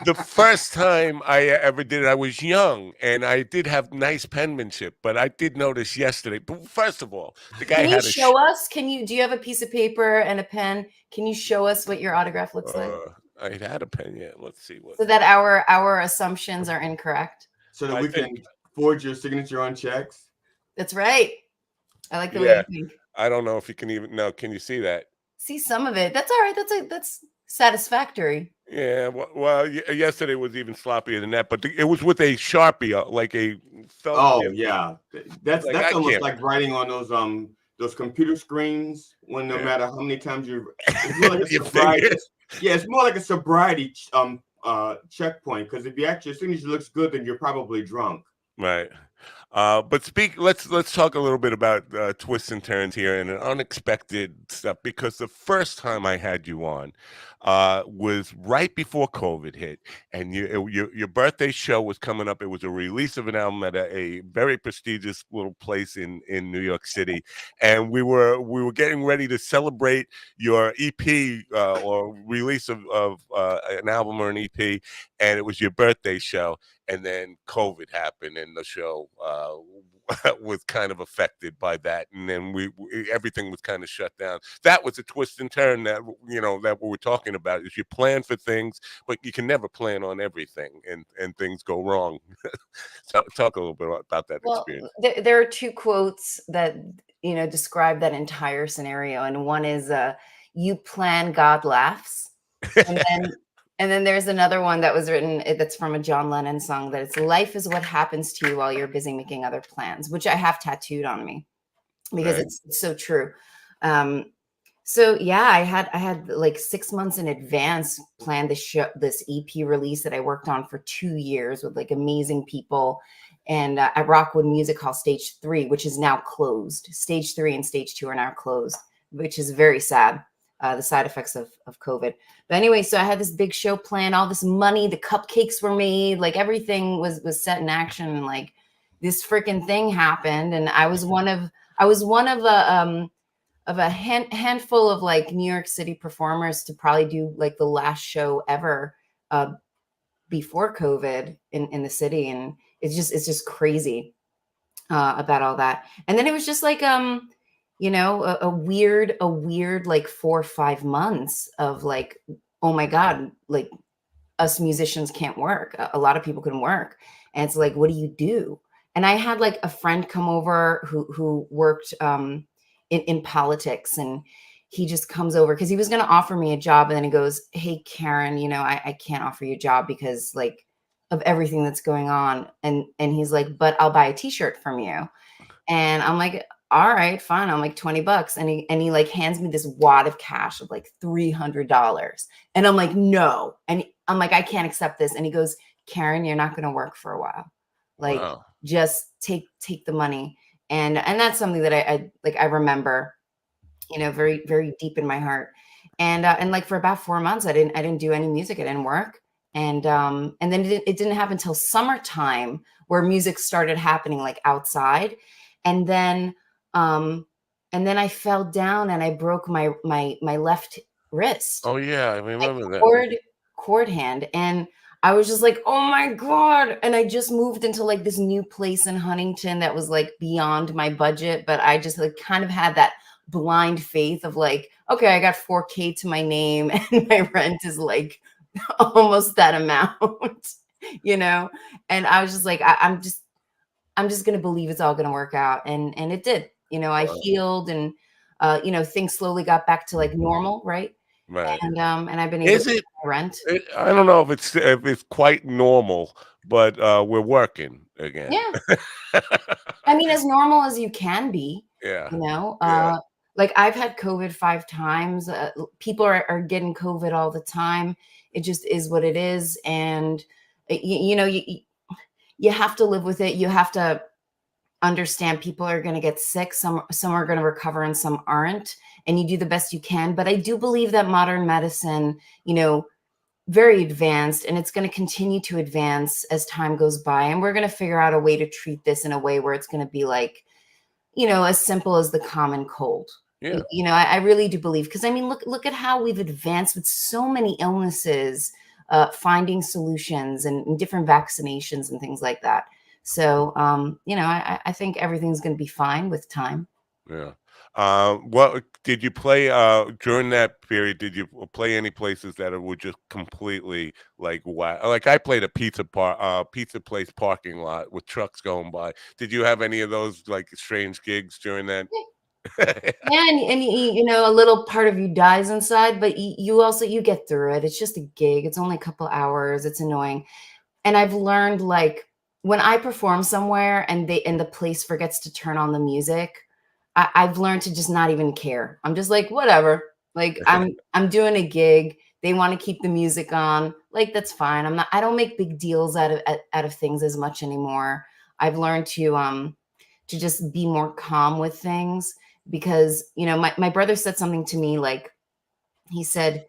The first time I ever did it, I was young, and I did have nice penmanship. But I did notice yesterday. But first of all, the guy Can you had show us? Do you have a piece of paper and a pen? Can you show us what your autograph looks like? I had a pen. Yeah, let's see what. So that our assumptions are incorrect. So that we can forge your signature on checks. That's right. I like the way you think. I don't know if you can even. No, can you see that? See some of it. That's all right. That's satisfactory. Yeah, well, yesterday was even sloppier than that, but it was with a Sharpie, like a felt. Oh yeah, that's almost can't. like writing on those computer screens when no matter how many times it's more like a sobriety. Yeah, it's more like a sobriety checkpoint, because if your signature looks good, then you're probably drunk. Right. But let's talk a little bit about twists and turns here and unexpected stuff, because the first time I had you on was right before COVID hit, and your birthday show was coming up. It was a release of an album at a very prestigious little place in New York City, and we were getting ready to celebrate your EP or release of an album or an EP, and it was your birthday show. And then COVID happened, and the show was kind of affected by that. And then everything was kind of shut down. That was a twist and turn that that we were talking about. Is you plan for things, but you can never plan on everything, and things go wrong. So talk a little bit about that experience. There are two quotes that describe that entire scenario, and one is "You plan, God laughs," and then there's another one that was written that's from a John Lennon song, that it's "Life is what happens to you while you're busy making other plans," which I have tattooed on me because it's so true. So yeah, I had like 6 months in advance planned this EP release that I worked on for 2 years with like amazing people. And at Rockwood Music Hall Stage 3, which is now closed. Stage 3 and Stage 2 are now closed, which is very sad. The side effects of COVID. But anyway, so I had this big show planned, all this money, the cupcakes were made, like everything was set in action, and like this freaking thing happened. And I was one of a handful of like New York City performers to probably do like the last show ever before COVID in the city. And it's just crazy about all that. And then it was just like a weird like 4 or 5 months of like, oh my God, like us musicians can't work. A lot of people couldn't work. And it's like, what do you do? And I had like a friend come over who worked in politics, and he just comes over because he was going to offer me a job. And then he goes, "Hey, Karen, I can't offer you a job because like of everything that's going on." And he's like, "But I'll buy a t-shirt from you." And I'm like, all right, fine. I'm like $20. And he like hands me this wad of cash of like $300. And I'm like, no. And I'm like, I can't accept this. And he goes, "Karen, you're not going to work for a while. Like, just take the money." And that's something that I remember, very, very deep in my heart. And like for about 4 months, I didn't do any music. I didn't work. And then it didn't happen until summertime, where music started happening like outside. And then I fell down and I broke my left wrist. Oh yeah, I remember that. Cord hand. And I was just like, oh my God. And I just moved into like this new place in Huntington that was like beyond my budget. But I just like kind of had that blind faith of like, okay, I got $4,000 to my name and my rent is like almost that amount, And I was just like, I'm just going to believe it's all going to work out. And it did. I healed, and things slowly got back to like normal, right? Right. And I've been able Is to pay it? my rent. I don't know if it's quite normal, but we're working again. Yeah. I mean, as normal as you can be, Yeah. you know. Yeah. Like I've had COVID 5 times. People are getting COVID all the time. It just is what it is, and you have to live with it. You have to understand people are going to get sick. Some are going to recover, and some aren't. And you do the best you can. But I do believe that modern medicine, very advanced, and it's going to continue to advance as time goes by, and we're going to figure out a way to treat this in a way where it's going to be like as simple as the common cold. Yeah. I really do believe, because I mean look at how we've advanced with so many illnesses, finding solutions and different vaccinations and things like that. So I think everything's going to be fine with time. Yeah. What did you play during that period? Did you play any places that were just completely like wow? Like I played a pizza place parking lot with trucks going by. Did you have any of those like strange gigs during that? Yeah, and a little part of you dies inside, but you get through it. It's just a gig. It's only a couple hours. It's annoying. And I've learned, like, when I perform somewhere and the place forgets to turn on the music, I've learned to just not even care. I'm just like, whatever. Like I'm doing a gig. They want to keep the music on. Like, that's fine. I don't make big deals out of things as much anymore. I've learned to just be more calm with things, because my brother said something to me, like, he said,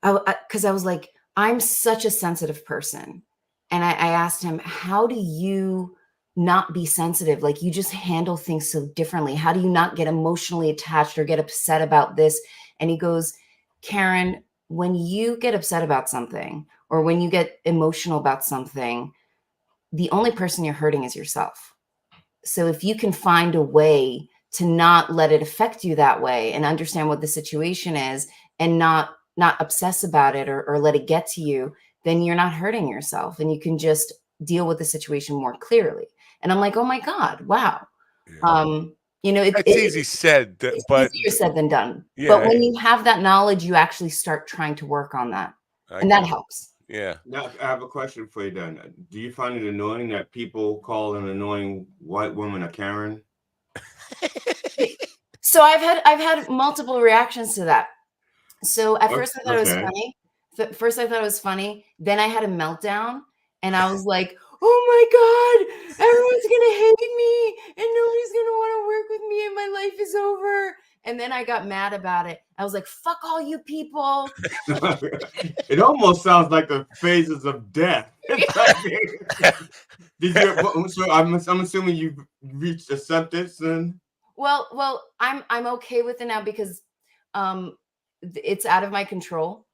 because I was like, I'm such a sensitive person. And I asked him, how do you not be sensitive? Like, you just handle things so differently. How do you not get emotionally attached or get upset about this? And he goes, Karen, when you get upset about something or when you get emotional about something, the only person you're hurting is yourself. So if you can find a way to not let it affect you that way and understand what the situation is and not obsess about it or let it get to you, then you're not hurting yourself and you can just deal with the situation more clearly. And I'm like, oh my God, wow. Yeah. It's easy said, it's but easier said than done. Yeah, but when you have that knowledge, you actually start trying to work on that. And that helps. Yeah. Now, I have a question for you then. Do you find it annoying that people call an annoying white woman a Karen? So I've had multiple reactions to that. So at first I thought it was funny. First I thought it was funny. Then I had a meltdown and I was like, oh my God, everyone's going to hate me and nobody's going to want to work with me and my life is over. And then I got mad about it. I was like, fuck all you people. It almost sounds like the phases of death. So I'm assuming you've reached acceptance then? Well, I'm okay with it now because it's out of my control.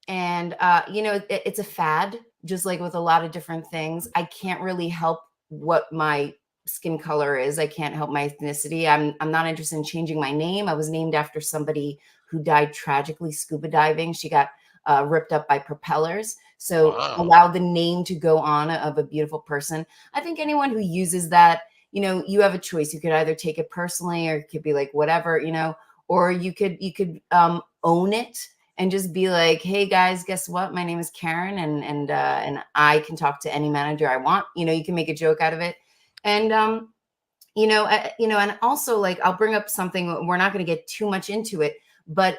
And it's a fad, just like with a lot of different things. I can't really help what my skin color is. I can't help my ethnicity. I'm not interested in changing my name. I was named after somebody who died tragically scuba diving. She got ripped up by propellers. So allow the name to go on of a beautiful person. I think anyone who uses that, you have a choice. You could either take it personally or it could be like whatever, or you could own it and just be like, hey guys, guess what? My name is Karen and I can talk to any manager I want. You can make a joke out of it. And and also, like, I'll bring up something, we're not going to get too much into it, but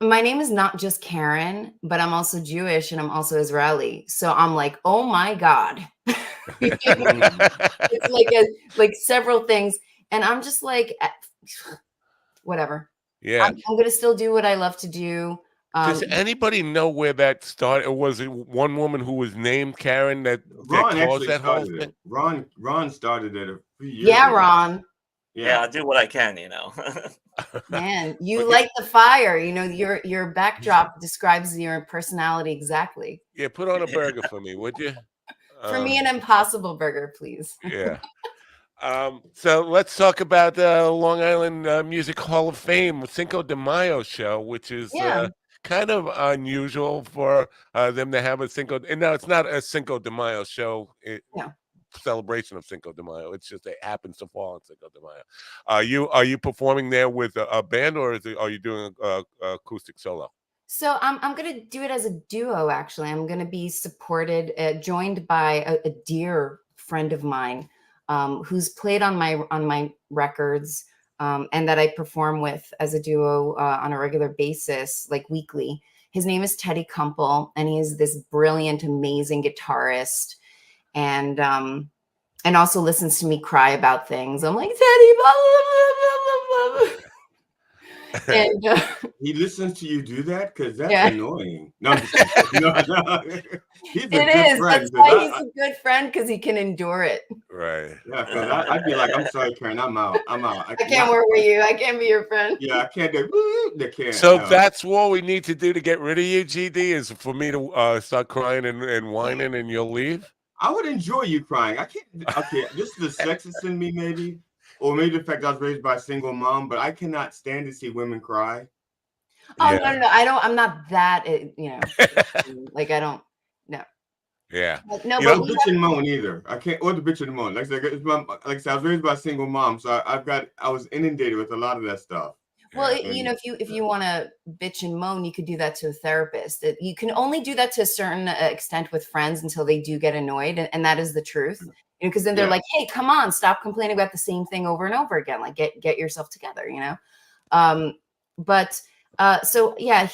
my name is not just Karen, but I'm also Jewish and I'm also Israeli. So I'm like, oh my God. It's like several things. And I'm just like, whatever. Yeah. I'm going to still do what I love to do. Does anybody know where that started? Or was it one woman who was named Karen that caused that whole thing? Ron started it a few years ago. Ron. Yeah, I'll do what I can, Man, you light the fire. Your backdrop describes your personality exactly. Yeah, put on a burger for me, would you? For me, an Impossible Burger, please. Yeah. So let's talk about the Long Island Music Hall of Fame Cinco de Mayo show, which is kind of unusual for them to have a Cinco. And now it's not a Cinco de Mayo show celebration of Cinco de Mayo. It's just it happens to fall on Cinco de Mayo. Are you performing there with a band, or are you doing acoustic solo? So I'm gonna do it as a duo. Actually, I'm gonna be supported, joined by a dear friend of mine, who's played on my records, and that I perform with as a duo on a regular basis, like weekly. His name is Teddy Kumpel, and he's this brilliant, amazing guitarist, and also listens to me cry about things. I'm like, Teddy, blah, blah, blah, blah, blah. And he listens to you do that? Because that's yeah. annoying. No, I'm just kidding. No. He's a good It is. friend. That's why he's a good friend, because he can endure it. Right. Yeah, because I'd be like, I'm sorry, Karen, I'm out. I can't work with you. I can't be your friend. Yeah, I can't do they can't. So no. that's what we need to do to get rid of you, GD, is for me to start crying and whining, and you'll leave? I would enjoy you crying. I can't. Okay, this is the sexist in me, maybe. Or maybe the fact I was raised by a single mom, but I cannot stand to see women cry. Oh, yeah. No, I don't. I'm not that. Like I don't. No. Yeah. No, but bitch and moan either. I can't. Or the bitch and moan. Like I said, I was raised by a single mom, so I was inundated with a lot of that stuff. Well, if you want to bitch and moan, you could do that to a therapist. You can only do that to a certain extent with friends until they do get annoyed, and that is the truth. Because then they're like, "Hey, come on, stop complaining about the same thing over and over again. Like, get yourself together," So yeah,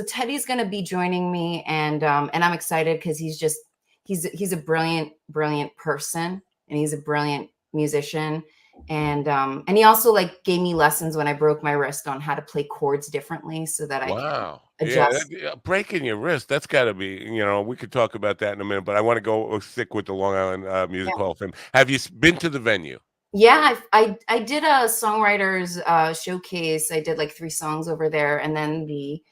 Teddy's going to be joining me, and I'm excited because he's a brilliant person, and he's a brilliant musician. And he also like gave me lessons when I broke my wrist on how to play chords differently so that I can adjust. Yeah, breaking your wrist, that's got to be, we could talk about that in a minute, but I want to go stick with the Long Island Music Hall of Fame. Have you been to the venue? Yeah, I did a songwriters showcase. I did like 3 songs over there, and then the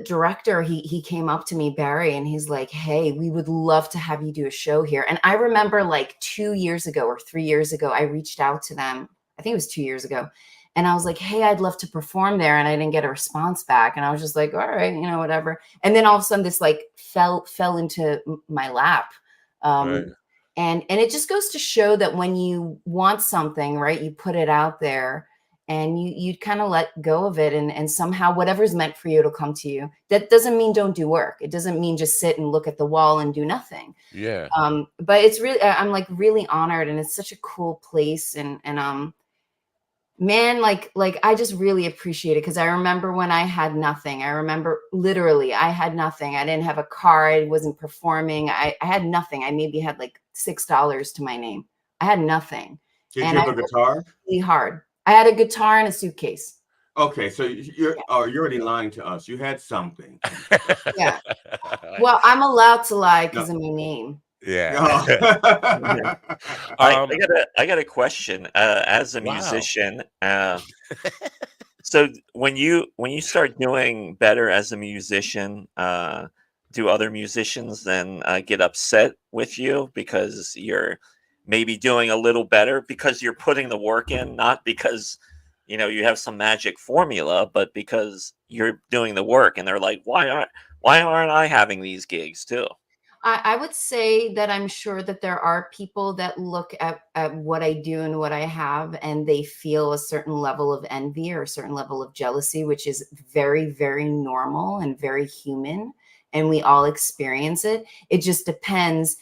director, he came up to me, Barry, and he's like, "Hey, we would love to have you do a show here." And I remember like 2 years ago or 3 years ago, I reached out to them. I think it was 2 years ago. And I was like, "Hey, I'd love to perform there." And I didn't get a response back. And I was just like, "All right, whatever." And then all of a sudden this like fell into my lap. Right. And it just goes to show that when you want something, right, you put it out there, and you kind of let go of it, and somehow whatever's meant for you, it'll come to you. That doesn't mean don't do work. It doesn't mean just sit and look at the wall and do nothing. Yeah. But it's really, I'm like really honored, and it's such a cool place, and man, like I just really appreciate it, because I remember when I had nothing. I remember literally I had nothing. I didn't have a car. I wasn't performing. I had nothing. I maybe had like $6 to my name. I had nothing. Did you have a guitar? Really hard. I had a guitar and a suitcase. Okay, so you're already lying to us. You had something. Yeah. Well, I'm allowed to lie because of my name. Yeah. I got a question. As a musician, so when you start doing better as a musician, do other musicians then get upset with you because you're maybe doing a little better, because you're putting the work in, not because you have some magic formula, but because you're doing the work, and they're like, why aren't I having these gigs too? I would say that I'm sure that there are people that look at what I do and what I have, and they feel a certain level of envy or a certain level of jealousy, which is very, very normal and very human. And we all experience it. It just depends.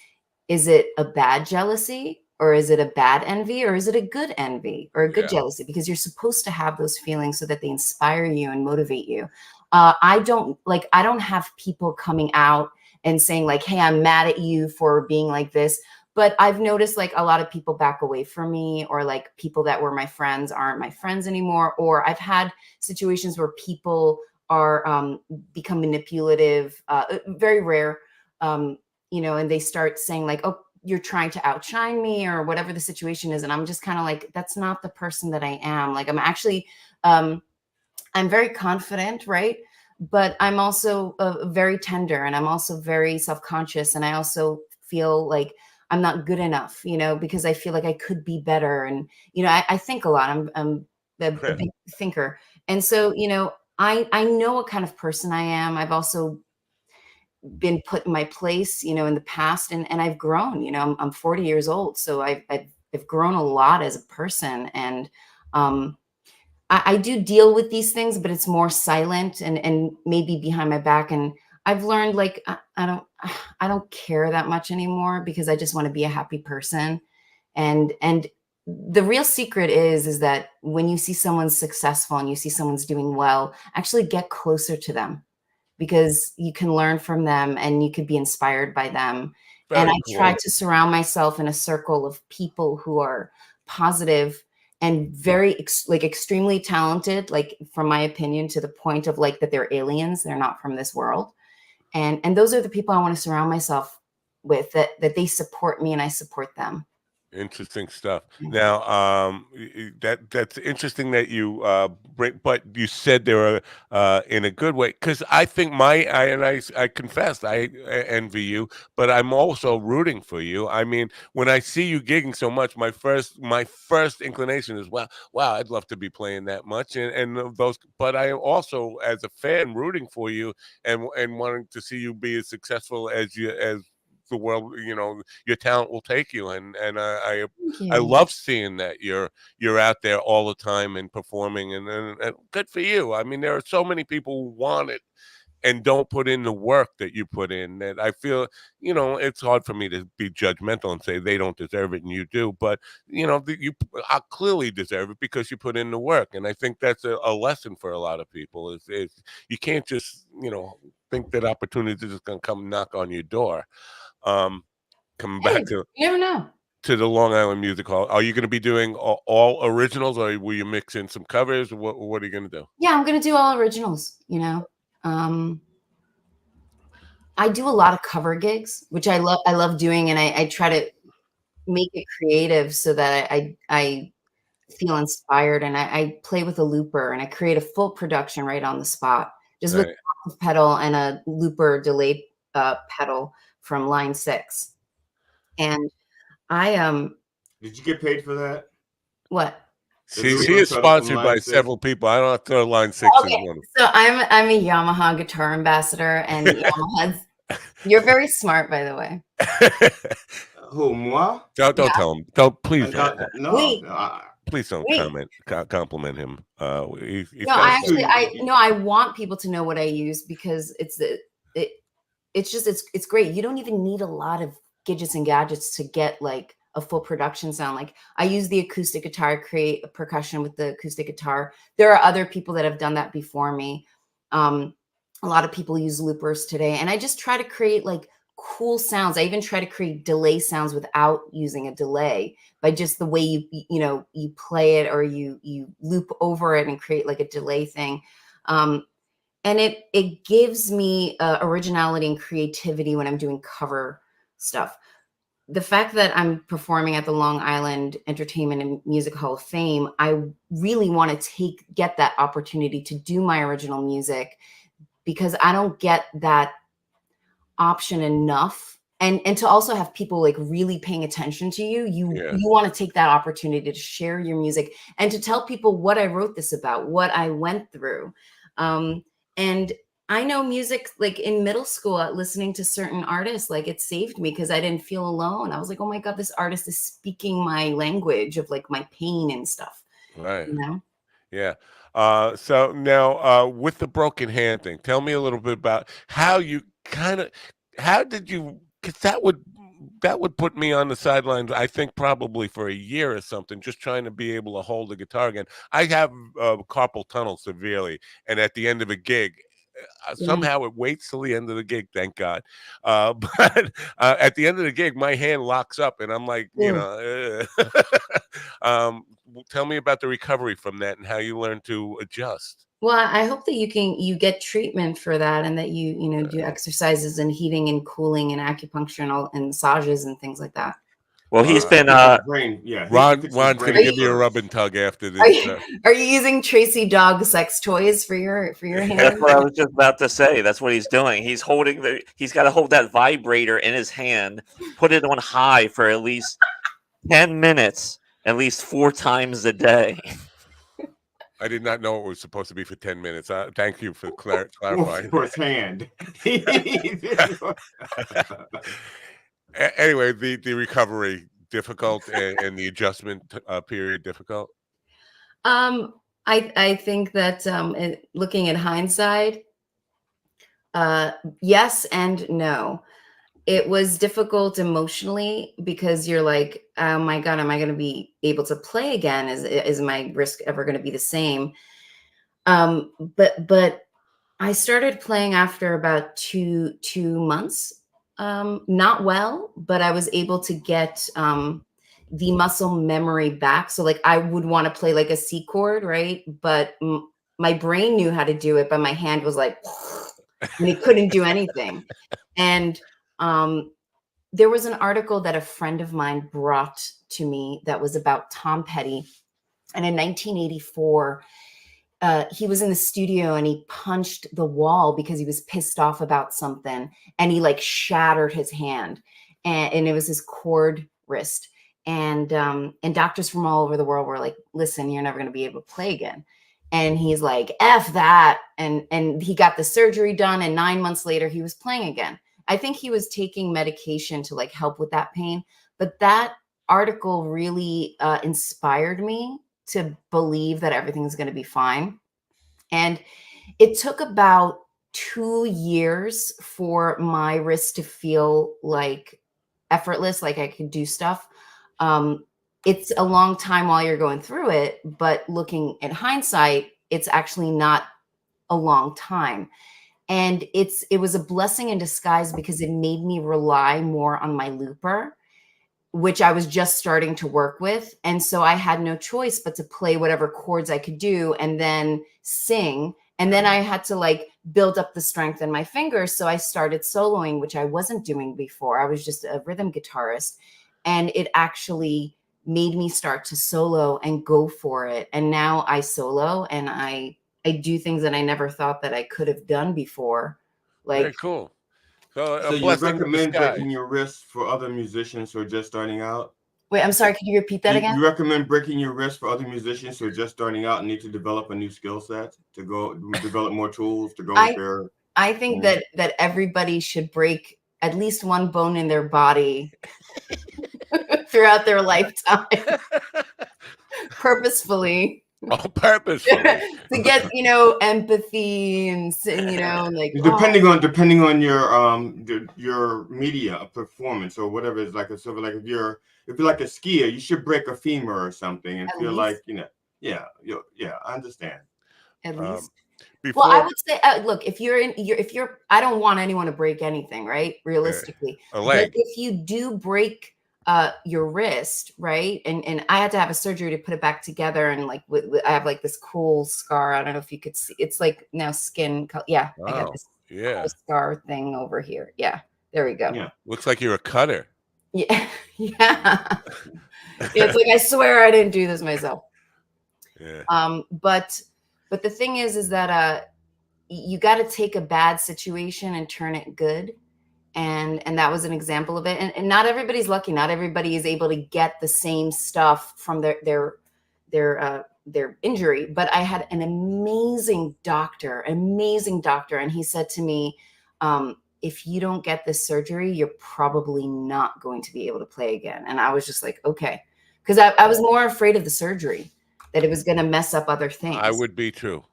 Is it a bad jealousy, or is it a bad envy, or is it a good envy or a good jealousy? Because you're supposed to have those feelings so that they inspire you and motivate you. I don't have people coming out and saying like, "Hey, I'm mad at you for being like this." But I've noticed like a lot of people back away from me, or like people that were my friends aren't my friends anymore. Or I've had situations where people are become manipulative, very rare, and they start saying like, "Oh, you're trying to outshine me," or whatever the situation is. And I'm just kind of like, that's not the person that I am. Like, I'm actually, I'm very confident, right? But I'm also very tender, and I'm also very self-conscious. And I also feel like I'm not good enough, because I feel like I could be better. And, I think a lot. I'm a big thinker. And so, I know what kind of person I am. I've also been put in my place, you know, in the past, and I've grown. You know, I'm 40 years old, so I've grown a lot as a person, and I do deal with these things, but it's more silent and maybe behind my back. And I've learned like I don't care that much anymore because I just want to be a happy person. And the real secret is that when you see someone's successful and you see someone's doing well, actually get closer to them because you can learn from them and you could be inspired by them. And Very I cool. try to surround myself in a circle of people who are positive and very like extremely talented, like from my opinion, to the point of like that they're aliens, they're not from this world. And those are the people I want to surround myself with, that they support me and I support them. Interesting stuff. Now, that's interesting that you bring, but you said they were in a good way, because I think I confess I envy you, but I'm also rooting for you. I mean, when I see you gigging so much, my first inclination is, wow, I'd love to be playing that much, and those. But I am also, as a fan, rooting for you and wanting to see you be as successful as the world, you know, your talent will take you, and I love seeing that you're out there all the time and performing, and good for you. I mean, there are so many people who want it and don't put in the work that you put in, that I feel, you know, it's hard for me to be judgmental and say they don't deserve it and you do, but you know, you clearly deserve it because you put in the work, and I think that's a lesson for a lot of people is you can't just, you know, think that opportunity is just going to come knock on your door. Coming back to you never know. To the Long Island Music Hall, are you going to be doing all originals, or will you mix in some covers? What are you going to do? Yeah, I'm going to do all originals, you know. I do a lot of cover gigs, which I love doing, and I try to make it creative so that I feel inspired, and I play with a looper and I create a full production right on the spot, just with a pedal and a looper delay pedal from line 6. And I Did you get paid for that? What? She is sponsored by several people. I don't have to throw line 6 as one. So I'm a Yamaha guitar ambassador, and Yamaha's. You're very smart, by the way. Who, moi? Don't tell him. Don't, please don't. Please don't compliment him. I want people to know what I use because it's great. You don't even need a lot of gadgets and gadgets to get like a full production sound. Like I use the acoustic guitar, create a percussion with the acoustic guitar. There are other people that have done that before me. A lot of people use loopers today, and I just try to create like cool sounds. I even try to create delay sounds without using a delay, by just the way you play it, or you loop over it and create like a delay thing. And it gives me originality and creativity when I'm doing cover stuff. The fact that I'm performing at the Long Island Entertainment and Music Hall of Fame, I really want to get that opportunity to do my original music, because I don't get that option enough. And to also have people like really paying attention to you. You want to take that opportunity to share your music and to tell people what I wrote this about, what I went through. And I know music, like in middle school, listening to certain artists, like it saved me because I didn't feel alone. I was like, oh my God, this artist is speaking my language of like my pain and stuff. Right. You know? Yeah. So now with the broken hand thing, tell me a little bit about how you how did you, because that would put me on the sidelines, I think probably for a year or something, just trying to be able to hold the guitar again. I have carpal tunnel severely, and at the end of a gig, somehow it waits till the end of the gig, thank God. But at the end of the gig, my hand locks up, and I'm like, you know, tell me about the recovery from that and how you learn to adjust. Well, I hope that you get treatment for that, and that you do exercises and heating and cooling and acupuncture and massages and things like that. Well, he's been Ron's gonna give you a rub and tug after this. Are you using Tracy dog sex toys for your hand? That's what I was just about to say. That's what he's doing. He's got to hold that vibrator in his hand, put it on high for at least 10 minutes, at least 4 times a day. I did not know it was supposed to be for 10 minutes. Thank you for clarifying. Firsthand. Anyway, the recovery difficult and the adjustment period difficult. I think that looking at hindsight, yes and no. It was difficult emotionally because you're like, oh my God, am I going to be able to play again? Is my risk ever going to be the same? But I started playing after about two months. Not well, but I was able to get the muscle memory back. So like I would want to play like a C chord, right? But my brain knew how to do it, but my hand was like, and it couldn't do anything. And there was an article that a friend of mine brought to me that was about Tom Petty. And in 1984, he was in the studio and he punched the wall because he was pissed off about something. And he like shattered his hand. And it was his cord wrist. And doctors from all over the world were like, listen, you're never going to be able to play again. And he's like, F that. And he got the surgery done. And 9 months later, he was playing again. I think he was taking medication to like help with that pain. But that article really inspired me to believe that everything's going to be fine. And it took about 2 years for my wrist to feel like effortless, like I could do stuff. It's a long time while you're going through it, but looking at hindsight, it's actually not a long time. And it was a blessing in disguise because it made me rely more on my looper, which I was just starting to work with. And so I had no choice but to play whatever chords I could do and then sing. And then I had to like build up the strength in my fingers. So I started soloing, which I wasn't doing before. I was just a rhythm guitarist. And it actually made me start to solo and go for it. And now I solo and I do things that I never thought that I could have done before. Like, very cool. So you recommend breaking your wrist for other musicians who are just starting out? Wait, I'm sorry. Could you repeat that again? You recommend breaking your wrist for other musicians who are just starting out and need to develop a new skill set to go develop more tools to go with their. I think that everybody should break at least one bone in their body throughout their lifetime, purposefully. Oh, purposefully to get empathy and like depending on your media performance or whatever. It's like if you're like a skier, you should break a femur or something and feel like I understand. At least. Well, I would say, look, if you're, I don't want anyone to break anything, right? Realistically, a leg. But if you do break your wrist, right? And I had to have a surgery to put it back together. And like, I have like this cool scar. I don't know if you could see. It's like now skin. Yeah, wow. I got this cool scar thing over here. Yeah, there we go. Yeah, looks like you're a cutter. Yeah, yeah. It's like I swear I didn't do this myself. Yeah. But the thing is that you got to take a bad situation and turn it good. And that was an example of it. And not everybody's lucky. Not everybody is able to get the same stuff from their injury. But I had an amazing doctor. And he said to me, if you don't get this surgery, you're probably not going to be able to play again. And I was just like, okay. Because I was more afraid of the surgery, that it was going to mess up other things. I would be too.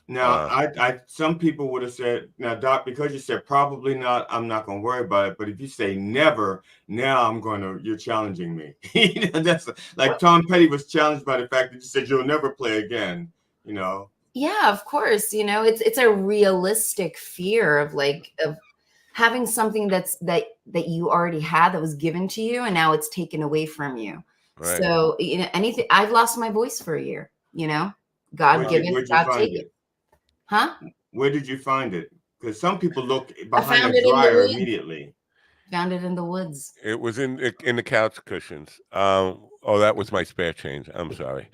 Now, I some people would have said, now, Doc, because you said probably not, I'm not going to worry about it. But if you say never, now you're challenging me. That's like Tom Petty was challenged by the fact that you said you'll never play again, Yeah, of course. It's a realistic fear of having something that you already had that was given to you and now it's taken away from you. Right. So, anything, I've lost my voice for a year, God given, God take it. Huh? Where did you find it? Because some people look behind a dryer immediately. Found it in the woods. It was in the couch cushions. That was my spare change. I'm sorry.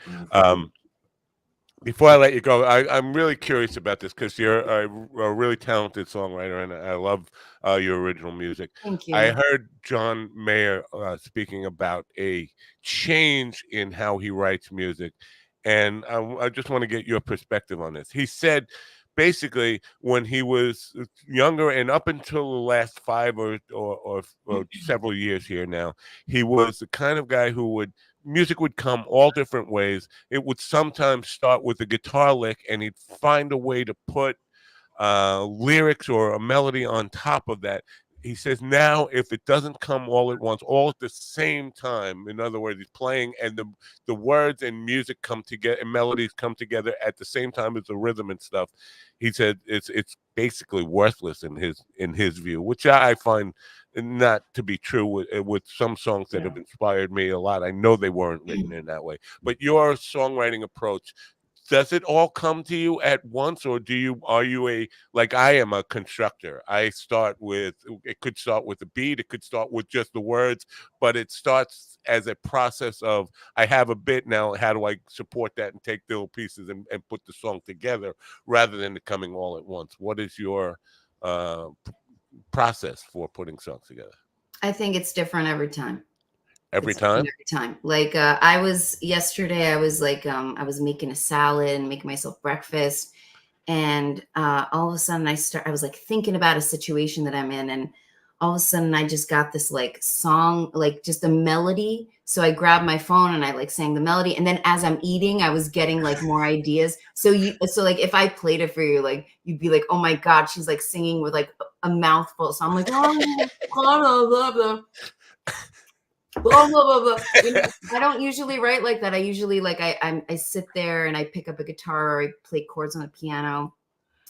Before I let you go, I'm really curious about this because you're a really talented songwriter, and I love your original music. Thank you. I heard John Mayer speaking about a change in how he writes music, and I just want to get your perspective on this. He said, basically, when he was younger and up until the last 5 or several years here now, he was the kind of guy who music would come all different ways. It would sometimes start with a guitar lick, and he'd find a way to put lyrics or a melody on top of that. He says now, if it doesn't come all at once, all at the same time, in other words, he's playing and the words and music come together and melodies come together at the same time as the rhythm and stuff. He said it's basically worthless in his view, which I find not to be true with some songs that have inspired me a lot. I know they weren't written in that way, but your songwriting approach, does it all come to you at once, or are you like I am a constructor? It could start with a beat, it could start with just the words, but it starts as a process of, I have a bit now, how do I support that and take little pieces and put the song together, rather than it coming all at once? What is your process for putting songs together? I think it's different every time. Every time? Every time. Like I was making a salad and making myself breakfast, and all of a sudden I was like thinking about a situation that I'm in, and all of a sudden I just got this like song, like just a melody. So I grabbed my phone and I like sang the melody, and then as I'm eating, I was getting like more ideas. So like if I played it for you, like you'd be like, oh my God, she's like singing with like a mouthful. So I'm like, oh, blah, blah, blah. Blah, blah, blah, blah. You know, I don't usually write like that. I usually like I sit there and I pick up a guitar or I play chords on the piano,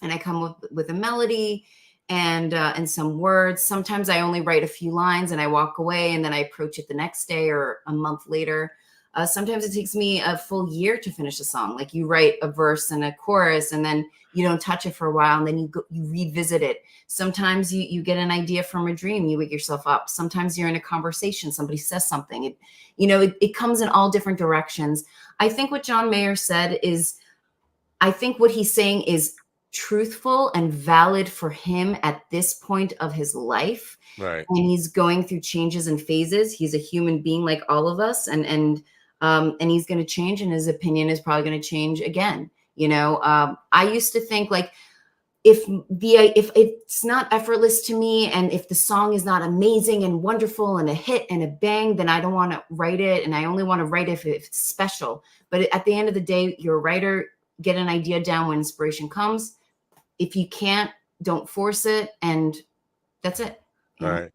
and I come up with a melody and some words. Sometimes I only write a few lines and I walk away, and then I approach it the next day or a month later. Sometimes it takes me a full year to finish a song. Like you write a verse and a chorus, and then you don't touch it for a while, and then you revisit it. Sometimes you get an idea from a dream, you wake yourself up. Sometimes you're in a conversation, somebody says something. It comes in all different directions. I think what John Mayer said is, I think what he's saying is truthful and valid for him at this point of his life. Right. And he's going through changes and phases. He's a human being like all of us, and he's going to change, and his opinion is probably going to change again. I used to think like, if it's not effortless to me, and if the song is not amazing and wonderful and a hit and a bang, then I don't want to write it. And I only want to write it if it's special. But at the end of the day, you're a writer, get an idea down when inspiration comes. If you can't, don't force it. And that's it. All right.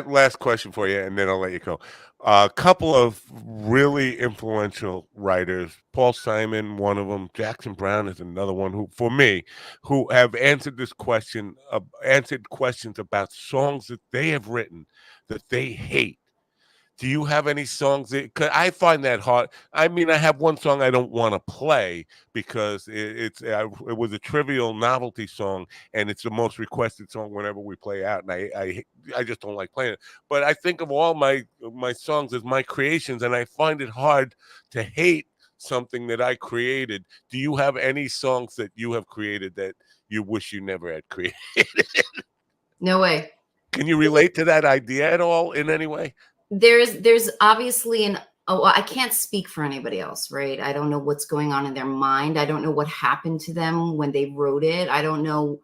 Last question for you, and then I'll let you go. A couple of really influential writers, Paul Simon, one of them, Jackson Brown is another one who have answered this question, answered questions about songs that they have written that they hate. Do you have any songs cause I find that hard? I mean, I have one song I don't want to play because it was a trivial novelty song, and it's the most requested song whenever we play out, and I just don't like playing it. But I think of all my songs as my creations, and I find it hard to hate something that I created. Do you have any songs that you have created that you wish you never had created? No way. Can you relate to that idea at all in any way? There's obviously I can't speak for anybody else, right? I don't know what's going on in their mind. I don't know what happened to them when they wrote it. I don't know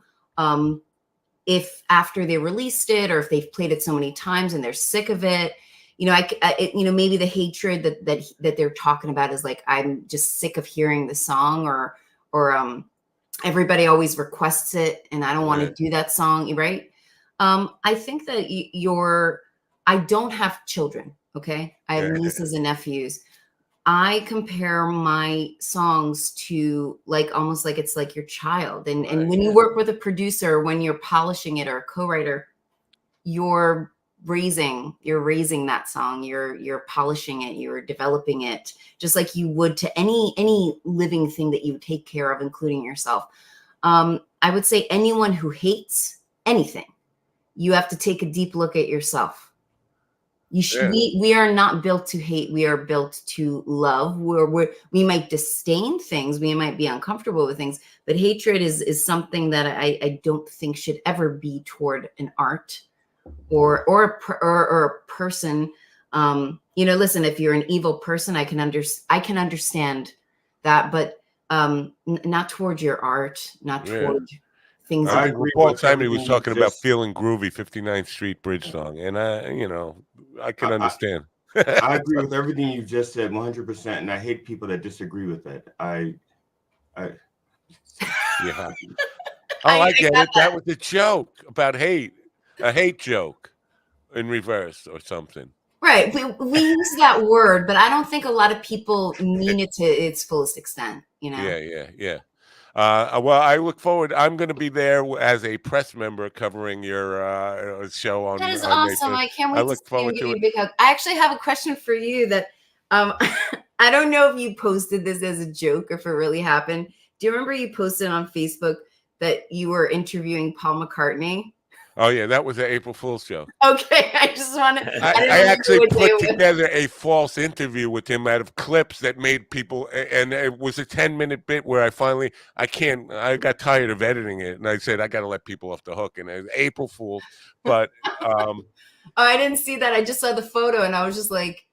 if after they released it, or if they've played it so many times and they're sick of it. Maybe the hatred that they're talking about is like, I'm just sick of hearing the song, or everybody always requests it and I don't want to do that song, right? I think that I don't have children, okay? I have nieces and nephews. I compare my songs to like almost like it's like your child. And when you work with a producer, when you're polishing it, or a co-writer, you're raising that song, you're polishing it, you're developing it, just like you would to any living thing that you take care of, including yourself. I would say anyone who hates anything, you have to take a deep look at yourself. We are not built to hate. We are built to love. We might disdain things. We might be uncomfortable with things, but hatred is something that I don't think should ever be toward an art or a person. Listen, if you're an evil person, I can understand that, but not towards your art, not Yeah. toward things. I That think Paul Simon was talking about Feeling Groovy, 59th Street Bridge song. And I can understand. I agree with everything you've just said 100%. And I hate people that disagree with it. Yeah. Oh, I get it. That was a joke about hate, a hate joke in reverse or something. Right. We use that word, but I don't think a lot of people mean it to its fullest extent, you know? Yeah. Well, I look forward. I'm going to be there as a press member covering your show on. That is on May awesome. 5th. I can't wait I to look see you and forward give to you it. a big hug. I actually have a question for you that I don't know if you posted this as a joke or if it really happened. Do you remember you posted on Facebook that you were interviewing Paul McCartney? Oh yeah, that was an April Fool's joke. Okay, I just want to. I actually put together a false interview with him out of clips that made people, and it was a 10-minute bit where I got tired of editing it, and I said I got to let people off the hook, and it was April Fool's, but Oh, I didn't see that. I just saw the photo, and I was just like,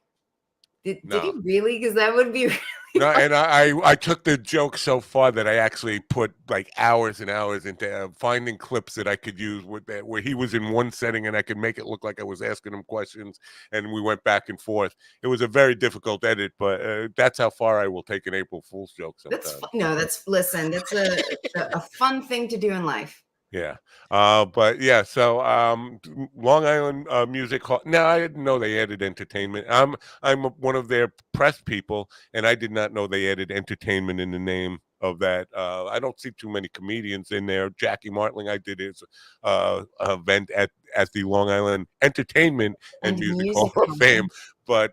did he really? Because that would be. No, and I took the joke so far that I actually put like hours and hours into finding clips that I could use with that, where he was in one setting and I could make it look like I was asking him questions, and we went back and forth. It was a very difficult edit, but that's how far I will take an April Fool's joke sometimes. Listen, that's a fun thing to do in life. Yeah. But yeah, so Long Island Music Hall. Now I didn't know they added entertainment. I'm one of their press people, and I did not know they added entertainment in the name of that. I don't see too many comedians in there. Jackie Martling, I did his event at the Long Island Entertainment and Music Hall of Fame. But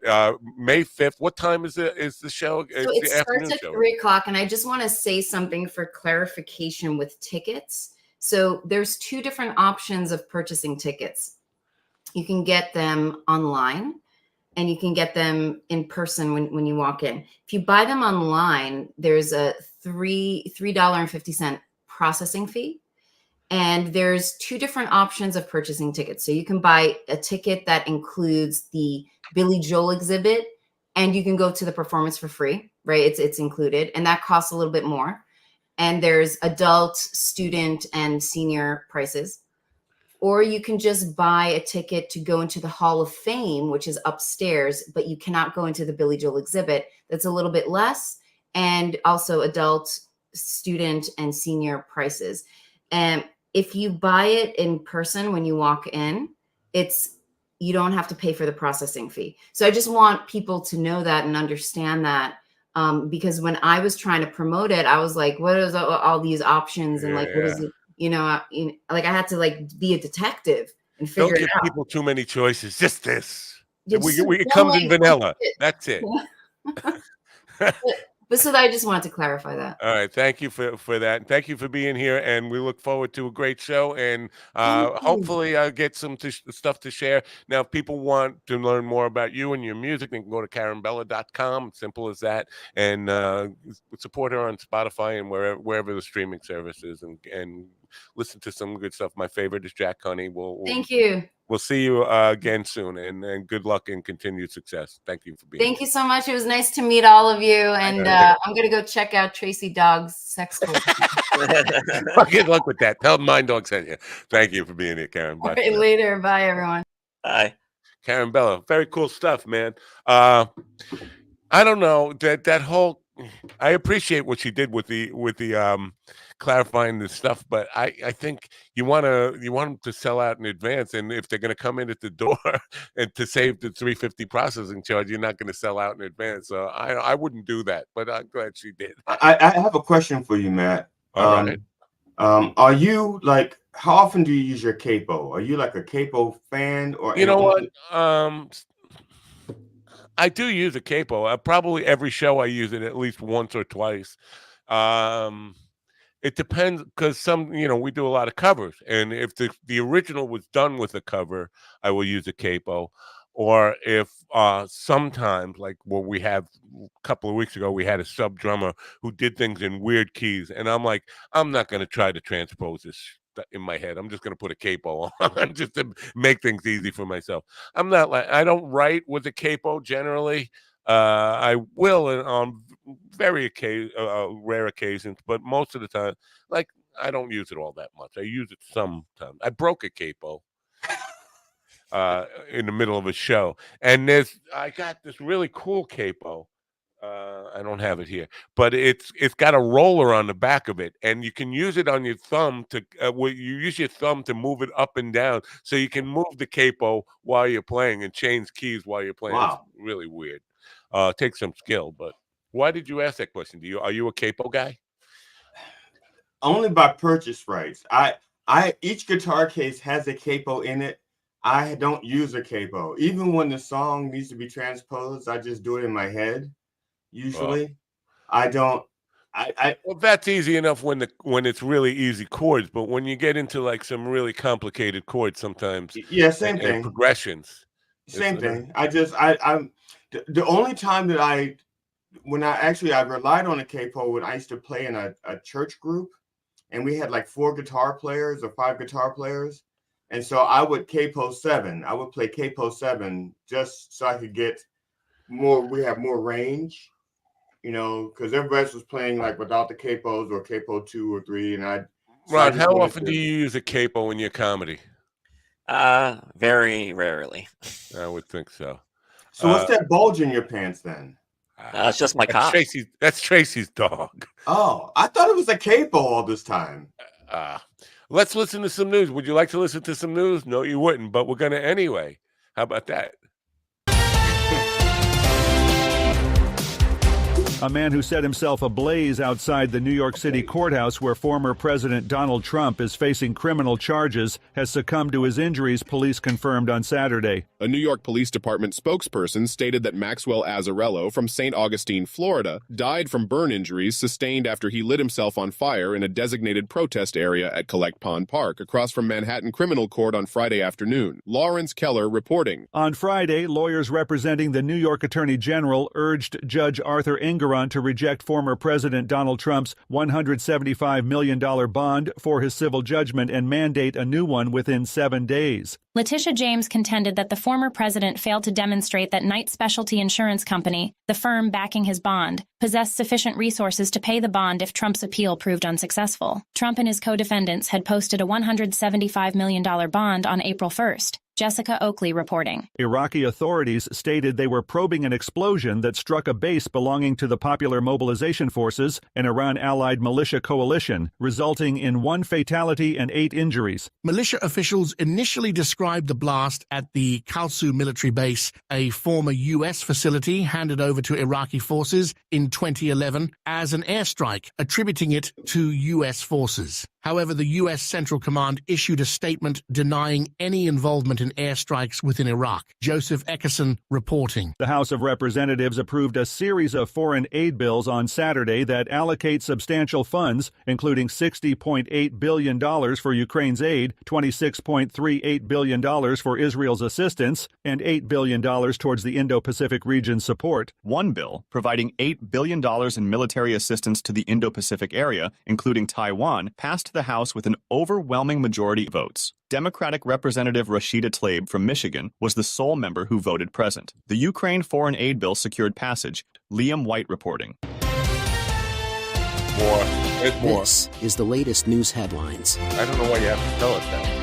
May 5th, what time is the show? So it starts at 3 o'clock, and I just want to say something for clarification with tickets. So there's two different options of purchasing tickets. You can get them online, and you can get them in person when you walk in. If you buy them online, there's a $3.50 processing fee. And there's two different options of purchasing tickets. So you can buy a ticket that includes the Billy Joel exhibit, and you can go to the performance for free, right? It's included, and that costs a little bit more. And there's adult, student, and senior prices. Or you can just buy a ticket to go into the Hall of Fame, which is upstairs, but you cannot go into the Billy Joel exhibit. That's a little bit less, and also adult, student, and senior prices. And if you buy it in person when you walk in, you don't have to pay for the processing fee. So I just want people to know that and understand that. Because when I was trying to promote it, I was like, what is all these options? And like, what is it? Like I had to like be a detective and figure it out. Don't give people too many choices. Just this. It comes in vanilla. That's it. But so I just wanted to clarify that. All right. Thank you for that. And thank you for being here. And we look forward to a great show. And hopefully I'll get some stuff to share. Now, if people want to learn more about you and your music, they can go to KarenBella.com. Simple as that. And support her on Spotify and wherever the streaming service is. And listen to some good stuff. My favorite is Jack Honey. Thank you. We'll see you again soon, and good luck and continued success. Thank you for being here. Thank you so much. It was nice to meet all of you, and I'm gonna go check out Tracy Dogg's sex school. Good luck with that. Tell Mind Dog sent you. Thank you for being here, Karen. Bye. Right, later. Bye, everyone. Bye. Karen Bella. Very cool stuff, man. I don't know that whole. I appreciate what she did with the clarifying this stuff, but I think you want them to sell out in advance, and if they're going to come in at the door and to save the $350 processing charge, you're not going to sell out in advance. So I wouldn't do that, but I'm glad she did. I have a question for you, Matt. All right. Are you like? How often do you use your capo? Are you like a capo fan, or you know what? I do use a capo. Probably every show I use it at least once or twice. It depends, because we do a lot of covers, and if the original was done with a cover, I will use a capo. Or if sometimes, like what we have a couple of weeks ago, we had a sub drummer who did things in weird keys, and I'm like, I'm not going to try to transpose this in my head. I'm just going to put a capo on just to make things easy for myself. I don't write with a capo generally. I will on very rare occasions, but most of the time, like, I don't use it all that much. I use it sometimes. I broke a capo in the middle of a show, and I got this really cool capo. I don't have it here, but it's got a roller on the back of it, and you can use it on your thumb to you use your thumb to move it up and down, so you can move the capo while you're playing and change keys while you're playing. Wow. It's really weird. Takes some skill, but why did you ask that question? Are you a capo guy? Only by purchase rights. Each guitar case has a capo in it. I don't use a capo. Even when the song needs to be transposed, I just do it in my head. Usually, I don't. Well, that's easy enough when it's really easy chords, but when you get into like some really complicated chords, sometimes same thing. Progressions, same thing. I'm the only time that I relied on a capo when I used to play in a church group, and we had like 4 guitar players or 5 guitar players. And so I would capo 7. I would play capo 7 just so I could get more. We have more range, because everybody else was playing like without the capos or capo 2 or 3. And Rod, how often do you use a capo in your comedy? Very rarely. I would think so. So what's that bulge in your pants then? It's just my cock. That's Tracy's dog. Oh, I thought it was a capo all this time. Let's listen to some news. Would you like to listen to some news? No, you wouldn't, but we're going to anyway. How about that? A man who set himself ablaze outside the New York City courthouse where former President Donald Trump is facing criminal charges has succumbed to his injuries, police confirmed on Saturday. A New York Police Department spokesperson stated that Maxwell Azzarello from St. Augustine, Florida, died from burn injuries sustained after he lit himself on fire in a designated protest area at Collect Pond Park across from Manhattan Criminal Court on Friday afternoon. Lawrence Keller reporting. On Friday, lawyers representing the New York Attorney General urged Judge Arthur Engoron to reject former President Donald Trump's $175 million bond for his civil judgment and mandate a new one within 7 days. Letitia James contended that the former president failed to demonstrate that Knight Specialty Insurance Company, the firm backing his bond, possessed sufficient resources to pay the bond if Trump's appeal proved unsuccessful. Trump and his co-defendants had posted a $175 million bond on April 1st. Jessica Oakley reporting. Iraqi authorities stated they were probing an explosion that struck a base belonging to the Popular Mobilization Forces, an Iran-allied militia coalition, resulting in 1 fatality and 8 injuries. Militia officials initially described the blast at the Kalsu military base, a former U.S. facility handed over to Iraqi forces in 2011, as an airstrike, attributing it to U.S. forces. However, the U.S. Central Command issued a statement denying any involvement in airstrikes within Iraq. Joseph Eckerson reporting. The House of Representatives approved a series of foreign aid bills on Saturday that allocate substantial funds, including $60.8 billion for Ukraine's aid, $26.38 billion for Israel's assistance, and $8 billion towards the Indo-Pacific region's support. One bill, providing $8 billion in military assistance to the Indo-Pacific area, including Taiwan, passed the House with an overwhelming majority of votes. Democratic Representative Rashida Tlaib from Michigan was the sole member who voted present. The Ukraine foreign aid bill secured passage. Liam White reporting. More. This is the latest news headlines. I don't know why you have to tell us that.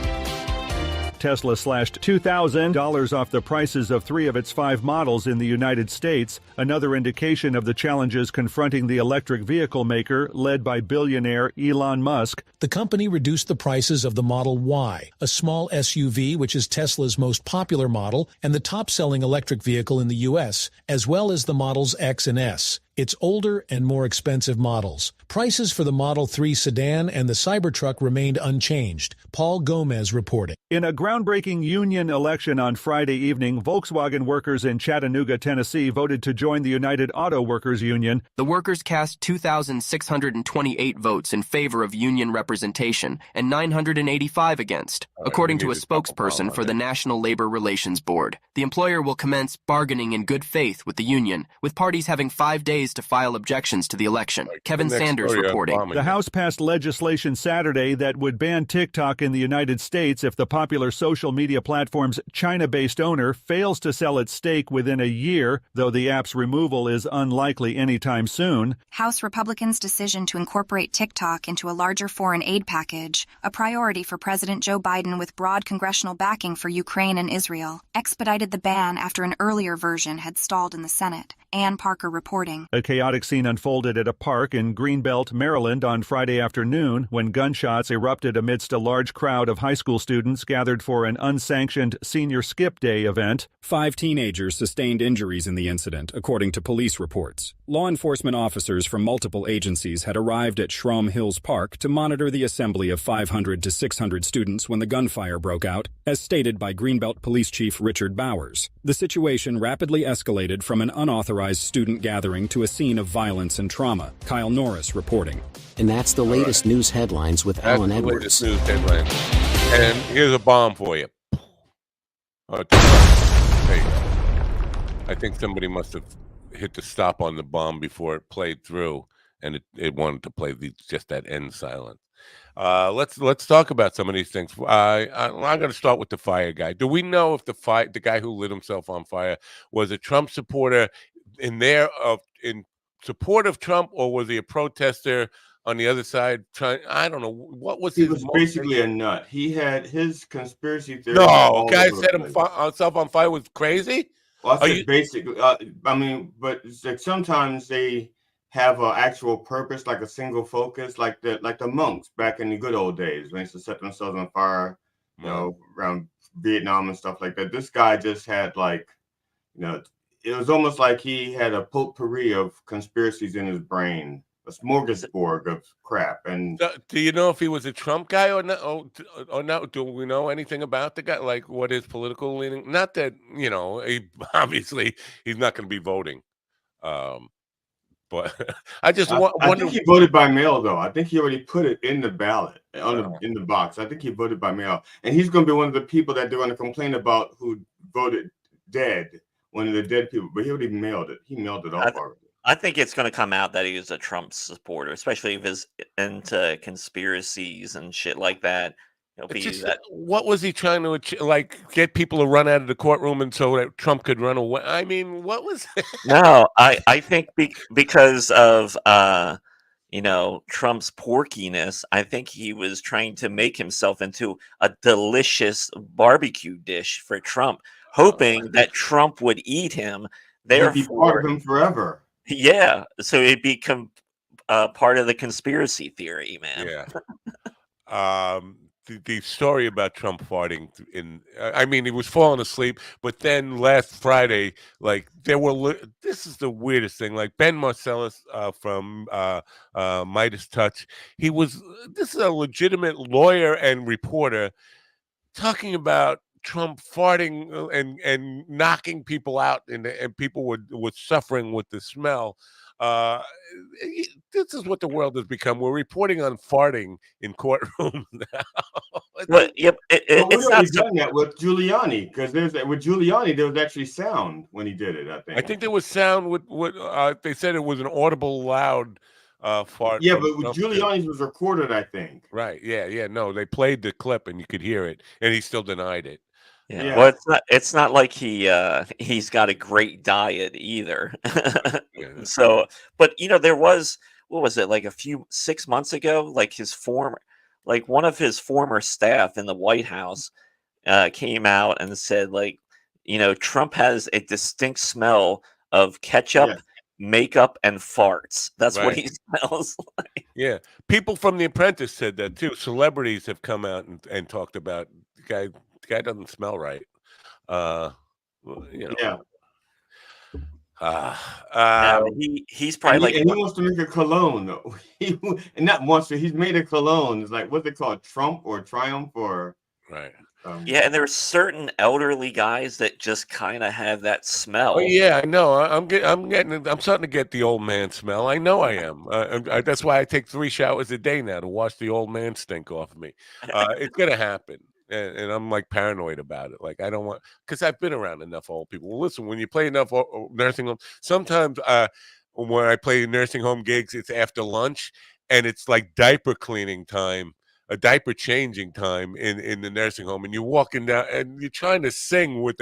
Tesla slashed $2,000 off the prices of 3 of its 5 models in the United States, another indication of the challenges confronting the electric vehicle maker led by billionaire Elon Musk. The company reduced the prices of the Model Y, a small SUV which is Tesla's most popular model and the top-selling electric vehicle in the U.S., as well as the Models X and S, its older and more expensive models. Prices for the Model 3 sedan and the Cybertruck remained unchanged. Paul Gomez reporting. In a groundbreaking union election on Friday evening, Volkswagen workers in Chattanooga, Tennessee voted to join the United Auto Workers Union. The workers cast 2,628 votes in favor of union representation and 985 against, according to a spokesperson for the National Labor Relations Board. The employer will commence bargaining in good faith with the union, with parties having 5 days days to file objections to the election. Kevin next Sanders story, reporting. The House passed legislation Saturday that would ban TikTok in the United States if the popular social media platform's China-based owner fails to sell its stake within a year, though the app's removal is unlikely anytime soon. House Republicans' decision to incorporate TikTok into a larger foreign aid package, a priority for President Joe Biden with broad congressional backing for Ukraine and Israel, expedited the ban after an earlier version had stalled in the Senate. Ann Parker reporting. A chaotic scene unfolded at a park in Greenbelt, Maryland on Friday afternoon when gunshots erupted amidst a large crowd of high school students gathered for an unsanctioned Senior Skip Day event. 5 teenagers sustained injuries in the incident, according to police reports. Law enforcement officers from multiple agencies had arrived at Shroom Hills Park to monitor the assembly of 500 to 600 students when the gunfire broke out, as stated by Greenbelt Police Chief Richard Bowers. The situation rapidly escalated from an unauthorized student gathering to a scene of violence and trauma. Kyle Norris reporting. And that's the latest news headlines with Alan Edwards. Latest news headlines. And here's a bomb for you. Hey, I think somebody must have hit the stop on the bomb before it played through, and it wanted to play just that end silence. Let's talk about some of these things. I'm going to start with the fire guy. Do we know if the guy who lit himself on fire was a Trump supporter in support of Trump, or was he a protester on the other side trying? I don't know. What was he was basically a nut. He had his conspiracy theory. No, guy set himself on fire was crazy. Well, I said basically. I mean, but it's like sometimes they have an actual purpose, like a single focus, like the monks back in the good old days when they used to set themselves on fire, you know, around Vietnam and stuff like that. This guy just had it was almost like he had a potpourri of conspiracies in his brain, a smorgasbord of crap. And do you know if he was a Trump guy or not? Or not? Do we know anything about the guy? Like what his political leaning? Not that obviously he's not going to be voting. But I just wonder. I think he voted by mail, though. I think he already put it in the ballot in the box. I think he voted by mail, and he's going to be one of the people that they're going to complain about who voted dead. One of the dead people, but he already mailed it. He mailed it off already. I think it's going to come out that he was a Trump supporter, especially if he's into conspiracies and shit like that. What was he trying to achieve? Like get people to run out of the courtroom and so that Trump could run away? I mean, what was? No, I think because of Trump's porkiness, I think he was trying to make himself into a delicious barbecue dish for Trump, hoping that Trump would eat him. Therefore, be part of him forever. Yeah, so it'd become part of the conspiracy theory, man. Yeah. The story about Trump farting he was falling asleep, but then last Friday, this is the weirdest thing. Like Ben Marcellus from Midas Touch, this is a legitimate lawyer and reporter talking about Trump farting and knocking people out, and people were suffering with the smell. This is what the world has become. We're reporting on farting in courtrooms now. But it's not done that with Giuliani, because with Giuliani there was actually sound when he did it. I think there was sound with what they said it was an audible, loud fart. Yeah, but with Giuliani's was recorded, I think. Right? Yeah. No, they played the clip and you could hear it, and he still denied it. Yeah. Well, it's not like he's got a great diet either. So, but there was, what was it, like 6 months ago, like one of his former staff in the White House came out and said, Trump has a distinct smell of ketchup, makeup, and farts. That's what he smells like. Yeah. People from The Apprentice said that too. Celebrities have come out and talked about the guy doesn't smell right. He's probably he wants to make a cologne. He's made a cologne. It's like, what's it called? Trump or Triumph or right. And there are certain elderly guys that just kind of have that smell. Oh yeah, I know. I'm starting to get the old man smell. I know I am. That's why I take 3 showers a day now to wash the old man stink off of me. It's gonna happen. And I'm paranoid about it. Like I don't want, because I've been around enough old people. Well, listen, when you play enough nursing homes, sometimes when I play nursing home gigs, it's after lunch, and it's like diaper cleaning time, a diaper changing time in the nursing home, and you're walking down and you're trying to sing with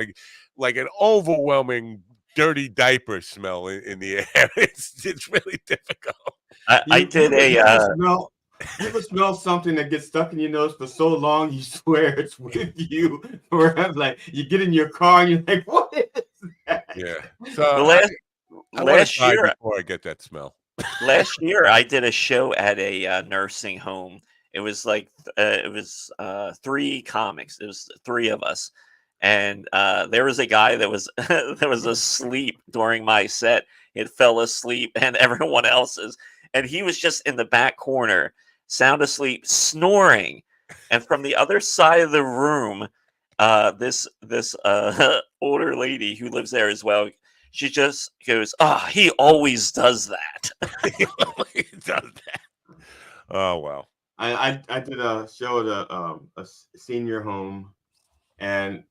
like an overwhelming dirty diaper smell in the air. It's really difficult. I did you ever smell something that gets stuck in your nose for so long you swear it's with you forever? Like you get in your car and you're like, what is that? Yeah. The So I want last to die year, before I get that smell. last year I did a show at a nursing home. It was like it was 3 comics. It was 3 of us, and there was a guy that was that was asleep during my set. It fell asleep, and everyone else's, and he was just in the back corner, sound asleep, snoring. And from the other side of the room, this older lady who lives there as well. She just goes, "Ah, he always does that." He always does that. Oh well. I did a show at a senior home, and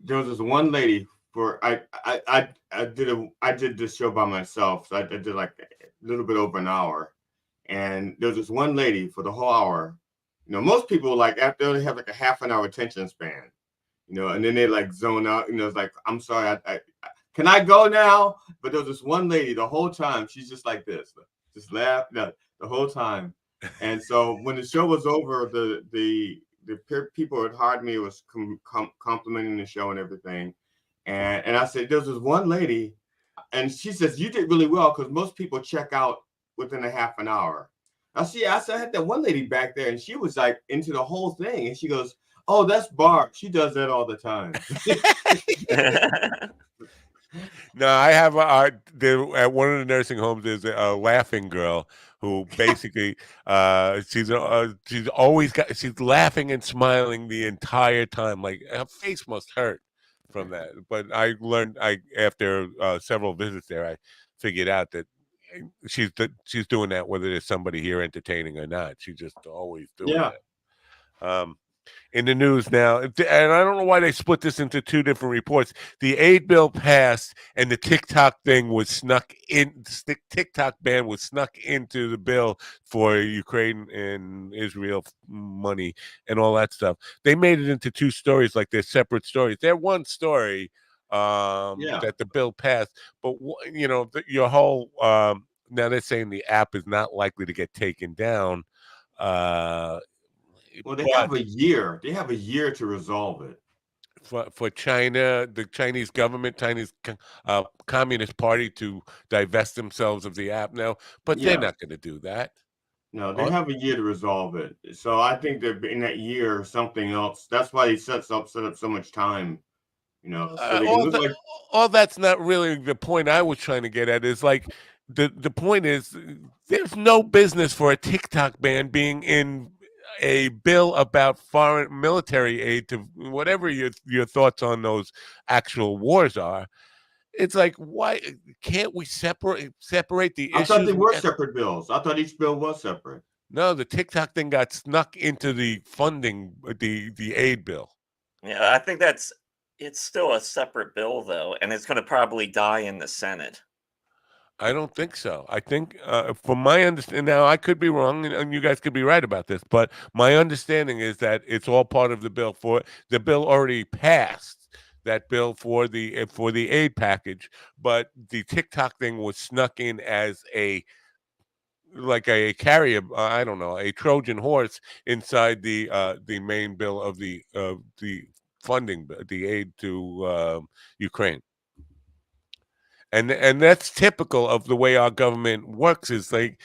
there was this one lady I did this show by myself, so I did like a little bit over an hour, and there was this one lady for the whole hour. Most people like after they have like a half an hour attention span, and then they like zone out. It's like, I'm sorry, I can I go now? But there was this one lady the whole time. She's just like this, just laugh the whole time. And so when the show was over, the people who had hired me was complimenting the show and everything. And I said, there's this one lady, and she says, you did really well because most people check out within a half an hour. I said, I had that one lady back there, and she was like into the whole thing. And she goes, oh, that's Barb. She does that all the time. No, I have at one of the nursing homes there's a laughing girl who basically she's laughing and smiling the entire time. Like her face must hurt from that. But I learned after several visits there, I figured out that she's doing that whether there's somebody here entertaining or not. She's just always doing that. In the news now, and I don't know why they split this into 2 different reports. The aid bill passed, and the TikTok thing was snuck in. The TikTok ban was snuck into the bill for Ukraine and Israel money and all that stuff. They made it into 2 stories, like they're separate stories. They're one story that the bill passed, but your whole now they're saying the app is not likely to get taken down. Well, they have a year. They have a year to resolve it. For China, the Chinese government, Chinese Communist Party to divest themselves of the app now, but they're not going to do that. No, they have a year to resolve it. So I think that in that year, something else. That's why he set up so much time. So they can look like all that's not really the point I was trying to get at. Is like the point is there's no business for a TikTok ban being in a bill about foreign military aid to whatever your thoughts on those actual wars are. It's like, why can't we separate the issues? I thought they were separate bills. I thought each bill was separate. No, the TikTok thing got snuck into the funding, the aid bill. Yeah, I think it's still a separate bill though, and it's going to probably die in the Senate. I don't think so. I think, from my understanding, now I could be wrong, and you guys could be right about this, but my understanding is that it's all part of the bill. For the bill already passed, that bill for the aid package, but the TikTok thing was snuck in as a carrier, I don't know, a Trojan horse inside the main bill of the funding, the aid to Ukraine. And that's typical of the way our government works. Is like,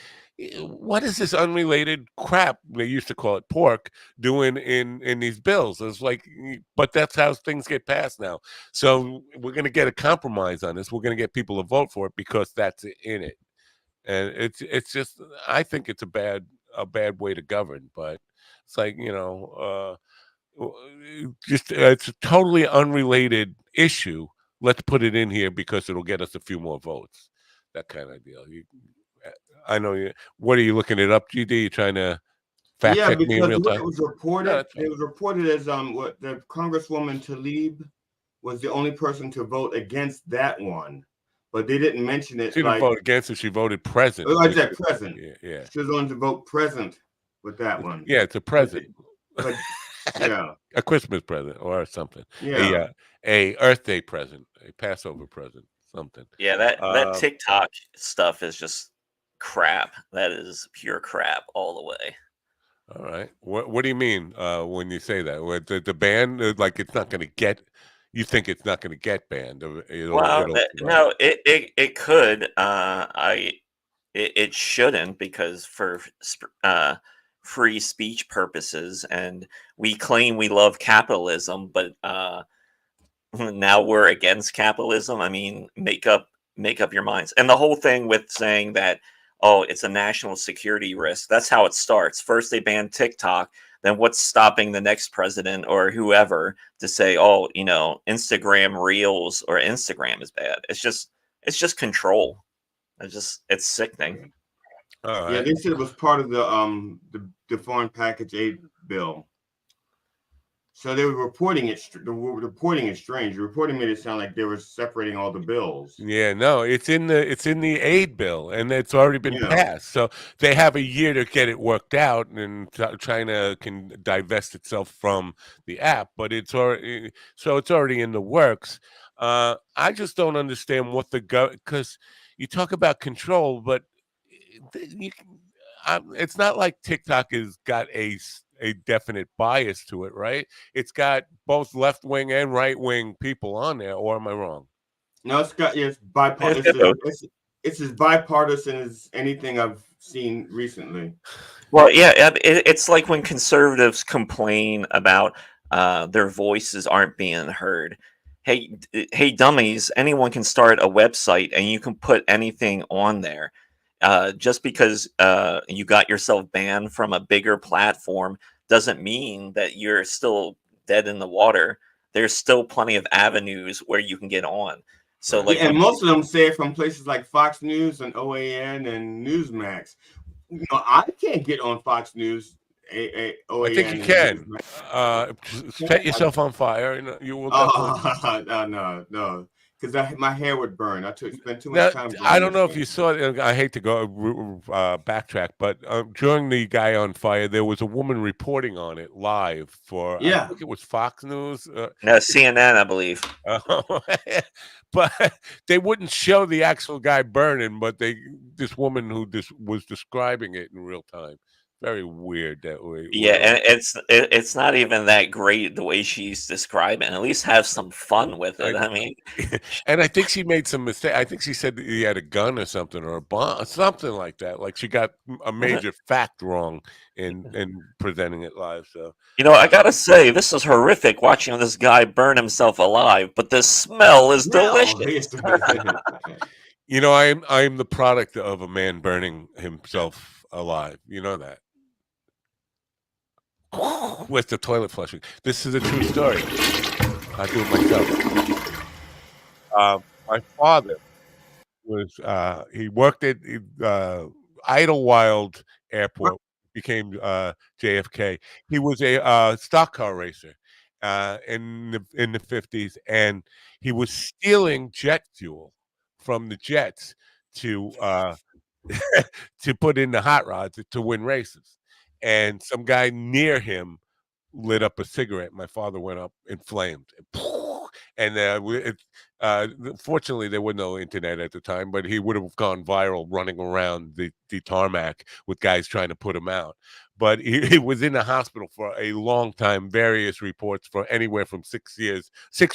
what is this unrelated crap, they used to call it pork, doing in these bills? It's like, but that's how things get passed now. So we're going to get a compromise on this. We're going to get people to vote for it because that's in it. And it's just, I think it's a bad way to govern. But it's like, just it's a totally unrelated issue. Let's put it in here because it'll get us a few more votes. That kind of deal. I know you. What are you looking it up, GD? You trying to fact check me in real time? It was reported. It was reported as what the Congresswoman Tlaib was the only person to vote against that one, but they didn't mention it. She didn't vote against it. She voted present. I said present. Yeah. She was going to vote present with that one. Yeah, it's a present. But yeah, a Christmas present or something. Yeah. A Earth Day present, a Passover present, something. Yeah, that TikTok stuff is just crap. That is pure crap all the way. All right. What do you mean when you say that? The ban, like it's not going to get. You think it's not going to get banned? No, it could. It shouldn't, because for free speech purposes, and we claim we love capitalism, but now we're against capitalism. I mean, make up your minds. And the whole thing with saying that, oh, it's a national security risk. That's how it starts. First they ban TikTok, then what's stopping the next president or whoever to say, oh, Instagram Reels or Instagram is bad? It's just control. It's sickening. Yeah, they said it was part of the foreign package aid bill. So they were reporting it. The reporting is strange. The reporting made it sound like they were separating all the bills. Yeah, no, it's in the aid bill, and it's already been passed. So they have a year to get it worked out, and China can divest itself from the app. But it's already in the works. I just don't understand what because you talk about control, but it's not like TikTok has got a definite bias to it, right? It's got both left-wing and right-wing people on there, or am I wrong? No, it's bipartisan. It's as bipartisan as anything I've seen recently. Well, yeah, it's like when conservatives complain about their voices aren't being heard. Hey, dummies! Anyone can start a website, and you can put anything on there. Just because you got yourself banned from a bigger platform doesn't mean that you're still dead in the water. There's still plenty of avenues where you can get on. So, like, and most of them say it from places like Fox News and OAN and Newsmax. I can't get on Fox News. OAN, I think you can. Set yourself on fire, and you will. No. Because my hair would burn. Spent too much time. I don't know if you saw it. I hate to go backtrack, but during the guy on fire, there was a woman reporting on it live for. I think it was Fox News. No, CNN, I believe. But they wouldn't show the actual guy burning, but this woman who was describing it in real time. Very weird that way. Yeah, and it's not even that great the way she's describing. At least have some fun with it. I mean, and I think she made some mistake. I think she said that he had a gun or something, or a bomb, something like that. Like she got a major fact wrong in presenting it live. So I gotta say, this is horrific watching this guy burn himself alive. But the smell is delicious. I'm the product of a man burning himself alive. You know that. With the toilet flushing. This is a true story. I do it myself. My father was he worked at Idlewild Airport, became JFK. He was a stock car racer in the 50s, and he was stealing jet fuel from the jets to to put in the hot rods to win races. And some guy near him lit up a cigarette. My father went up in flames. And fortunately, there was no internet at the time, but he would have gone viral running around the tarmac with guys trying to put him out. But he was in the hospital for a long time, various reports for anywhere from 6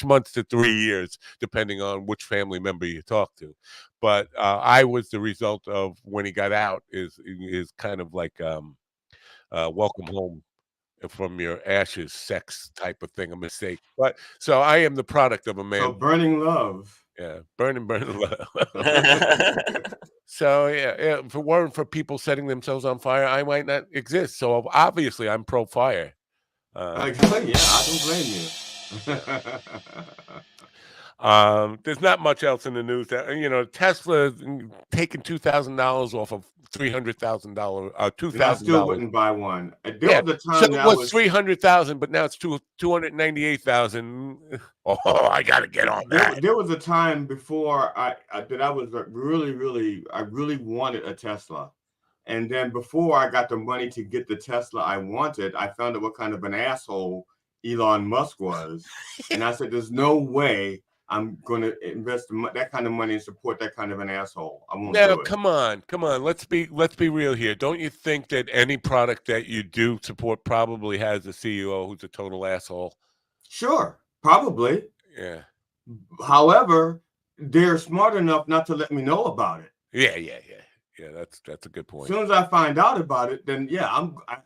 months to 3 years, depending on which family member you talk to. But I was the result of when he got out is kind of like welcome home from your ashes sex type of thing, a mistake. But so I am the product of a man. So burning love. Yeah, burning love. So yeah, if it weren't for people setting themselves on fire, I might not exist. So obviously I'm pro fire. Yeah, I don't blame you. There's not much else in the news that Tesla taking $2,000 off of $300,000, And I $2,000. still wouldn't buy one. There Yeah, was a so time it that was was 300,000, but now it's 298,000. Oh, I got to get on that. there was a time before I was I really wanted a Tesla. And then before I got the money to get the Tesla I wanted, I found out what kind of an asshole Elon Musk was. And I said, there's no way I'm going to invest that kind of money and support that kind of an asshole. I won't Now, do it. come on. Let's be real here. Don't you think that any product that you do support probably has a CEO who's a total asshole? Sure, probably. Yeah. However, they're smart enough not to let me know about it. Yeah. That's a good As point. soon as I find out about it, then yeah,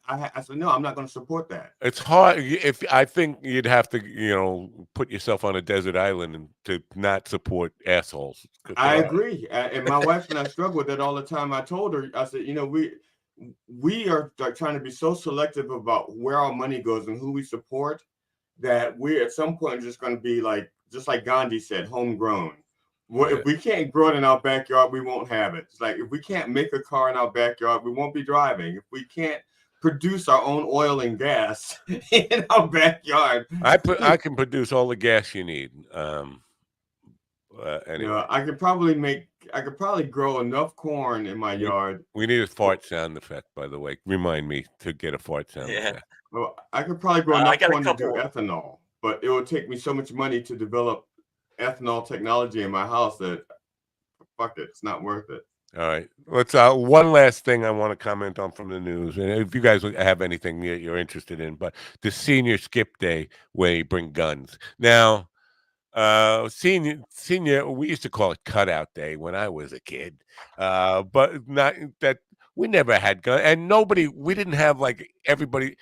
I said no, I'm not going to support that. It's hard. I think you'd have to, put yourself on a desert island and to not support assholes. I agree, and my wife and I struggle with that all the time. I told her, I said, we are trying to be so selective about where our money goes and who we support that we at some point are just going to be just like Gandhi said, homegrown. Well, if we can't grow it in our backyard, we won't have it. It's like if we can't make a car in our backyard, we won't be driving. If we can't produce our own oil and gas in our backyard, I can produce all the gas you need. Anyway, I could probably grow enough corn in my yard. We need a fart sound effect, by the way. Remind me to get a fart sound effect. Well, I could probably grow enough corn to do ethanol, but it would take me so much money to develop ethanol technology in my house that fuck it, it's not worth it. All right, let's one last thing I want to comment on from the news, and if you guys have anything you're interested in, but the senior skip day where you bring guns. Now, senior, we used to call it cutout day when I was a kid, but not that we never had guns, and we didn't have like everybody.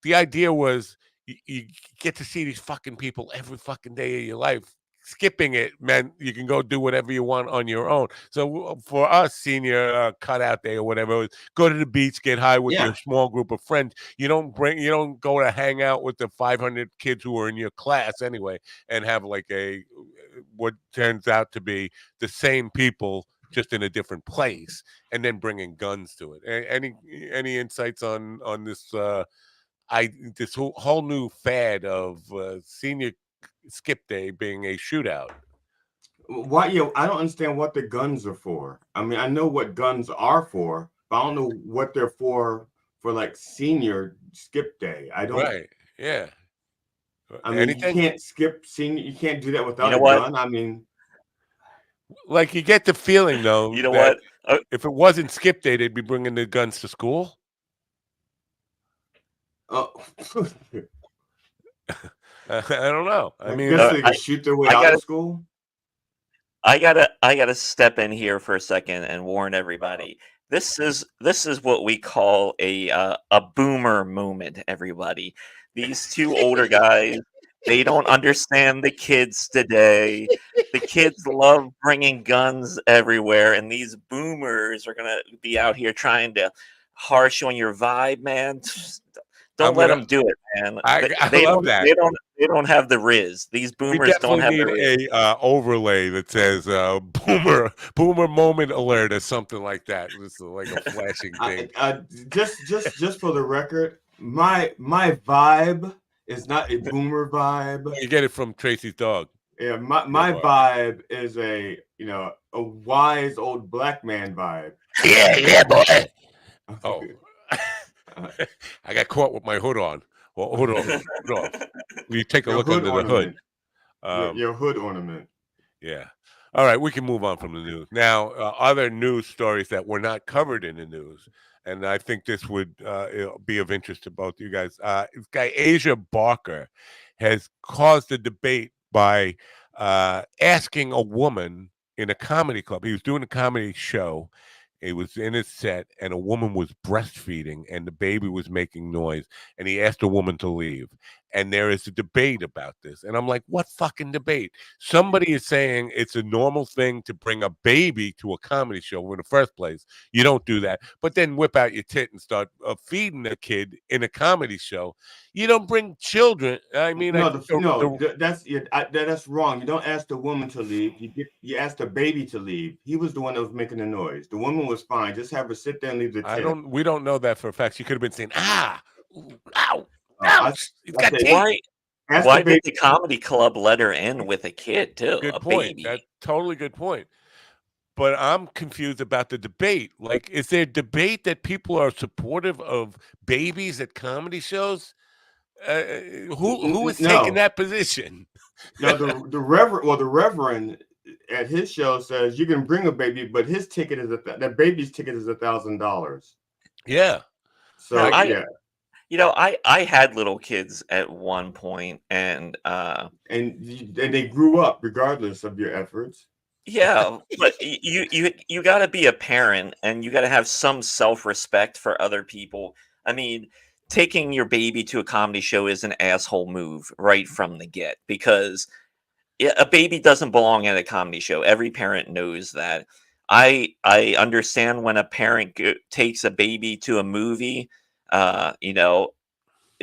The idea was you get to see these fucking people every fucking day of your life. Skipping it meant you can go do whatever you want on your own. So for us, senior cutout day or whatever, was go to the beach, get high with your small group of friends. You don't go to hang out with the 500 kids who are in your class anyway, and have like what turns out to be the same people just in a different place, and then bringing guns to it. Any insights on this? This whole new fad of senior skip day being a shootout. Why? I don't understand what the guns are for. I mean, I know what guns are for, but I don't know what they're for like senior skip day. I don't. Right. Yeah. I mean, you can't skip senior. You can't do that without a gun. I mean, like you get the feeling though. You know what? If it wasn't skip day, they'd be bringing the guns to school. I don't know. I mean, guess they can shoot their way out of school. I gotta step in here for a second and warn everybody. This is what we call a boomer moment. Everybody, these two older guys, they don't understand the kids today. The kids love bringing guns everywhere, and these boomers are gonna be out here trying to harsh on your vibe, man. Don't let them do it, man. They love that. They don't have the riz. These boomers don't have the riz. We need a overlay that says boomer moment alert or something like that. This is like a flashing thing. Just for the record, my vibe is not a boomer vibe. You get it from Tracy's dog. Yeah, my vibe is a wise old black man vibe. Yeah, boy. Oh. I got caught with my hood on. Well, hood on. You take a look under the hood. Your hood ornament. Yeah. All right, we can move on from the news. Now, other news stories that were not covered in the news, and I think this would be of interest to both you guys. This guy, Asia Barker, has caused a debate by asking a woman in a comedy club. He was doing a comedy show. It was in his set, and a woman was breastfeeding, and the baby was making noise, and he asked a woman to leave. and there is a debate about this. And I'm like, what fucking debate? Somebody is saying it's a normal thing to bring a baby to a comedy show in the first place. You don't do that. But then whip out your tit and start feeding a kid in a comedy show. You don't bring children. I mean, that's wrong. You don't ask the woman to leave. You ask the baby to leave. He was the one that was making the noise. The woman was fine. Just have her sit there and leave the tit. We don't know that for a fact. She could have been saying, ooh, ow, ouch. It's got teeth. Why did the comedy club let her in with a kid too? Good a point. baby. That's totally good point. But I'm confused about the debate. Like, is there debate that people are supportive of babies at comedy shows? Who is taking that position? No, the reverend at his show says you can bring a baby, but his ticket is that baby's ticket is $1,000. Yeah. So yeah. You know, I had little kids at one point, and they grew up regardless of your efforts. Yeah, but you got to be a parent, and you got to have some self-respect for other people. I mean, taking your baby to a comedy show is an asshole move right from the get, because a baby doesn't belong at a comedy show. Every parent knows that. I understand when a parent takes a baby to a movie,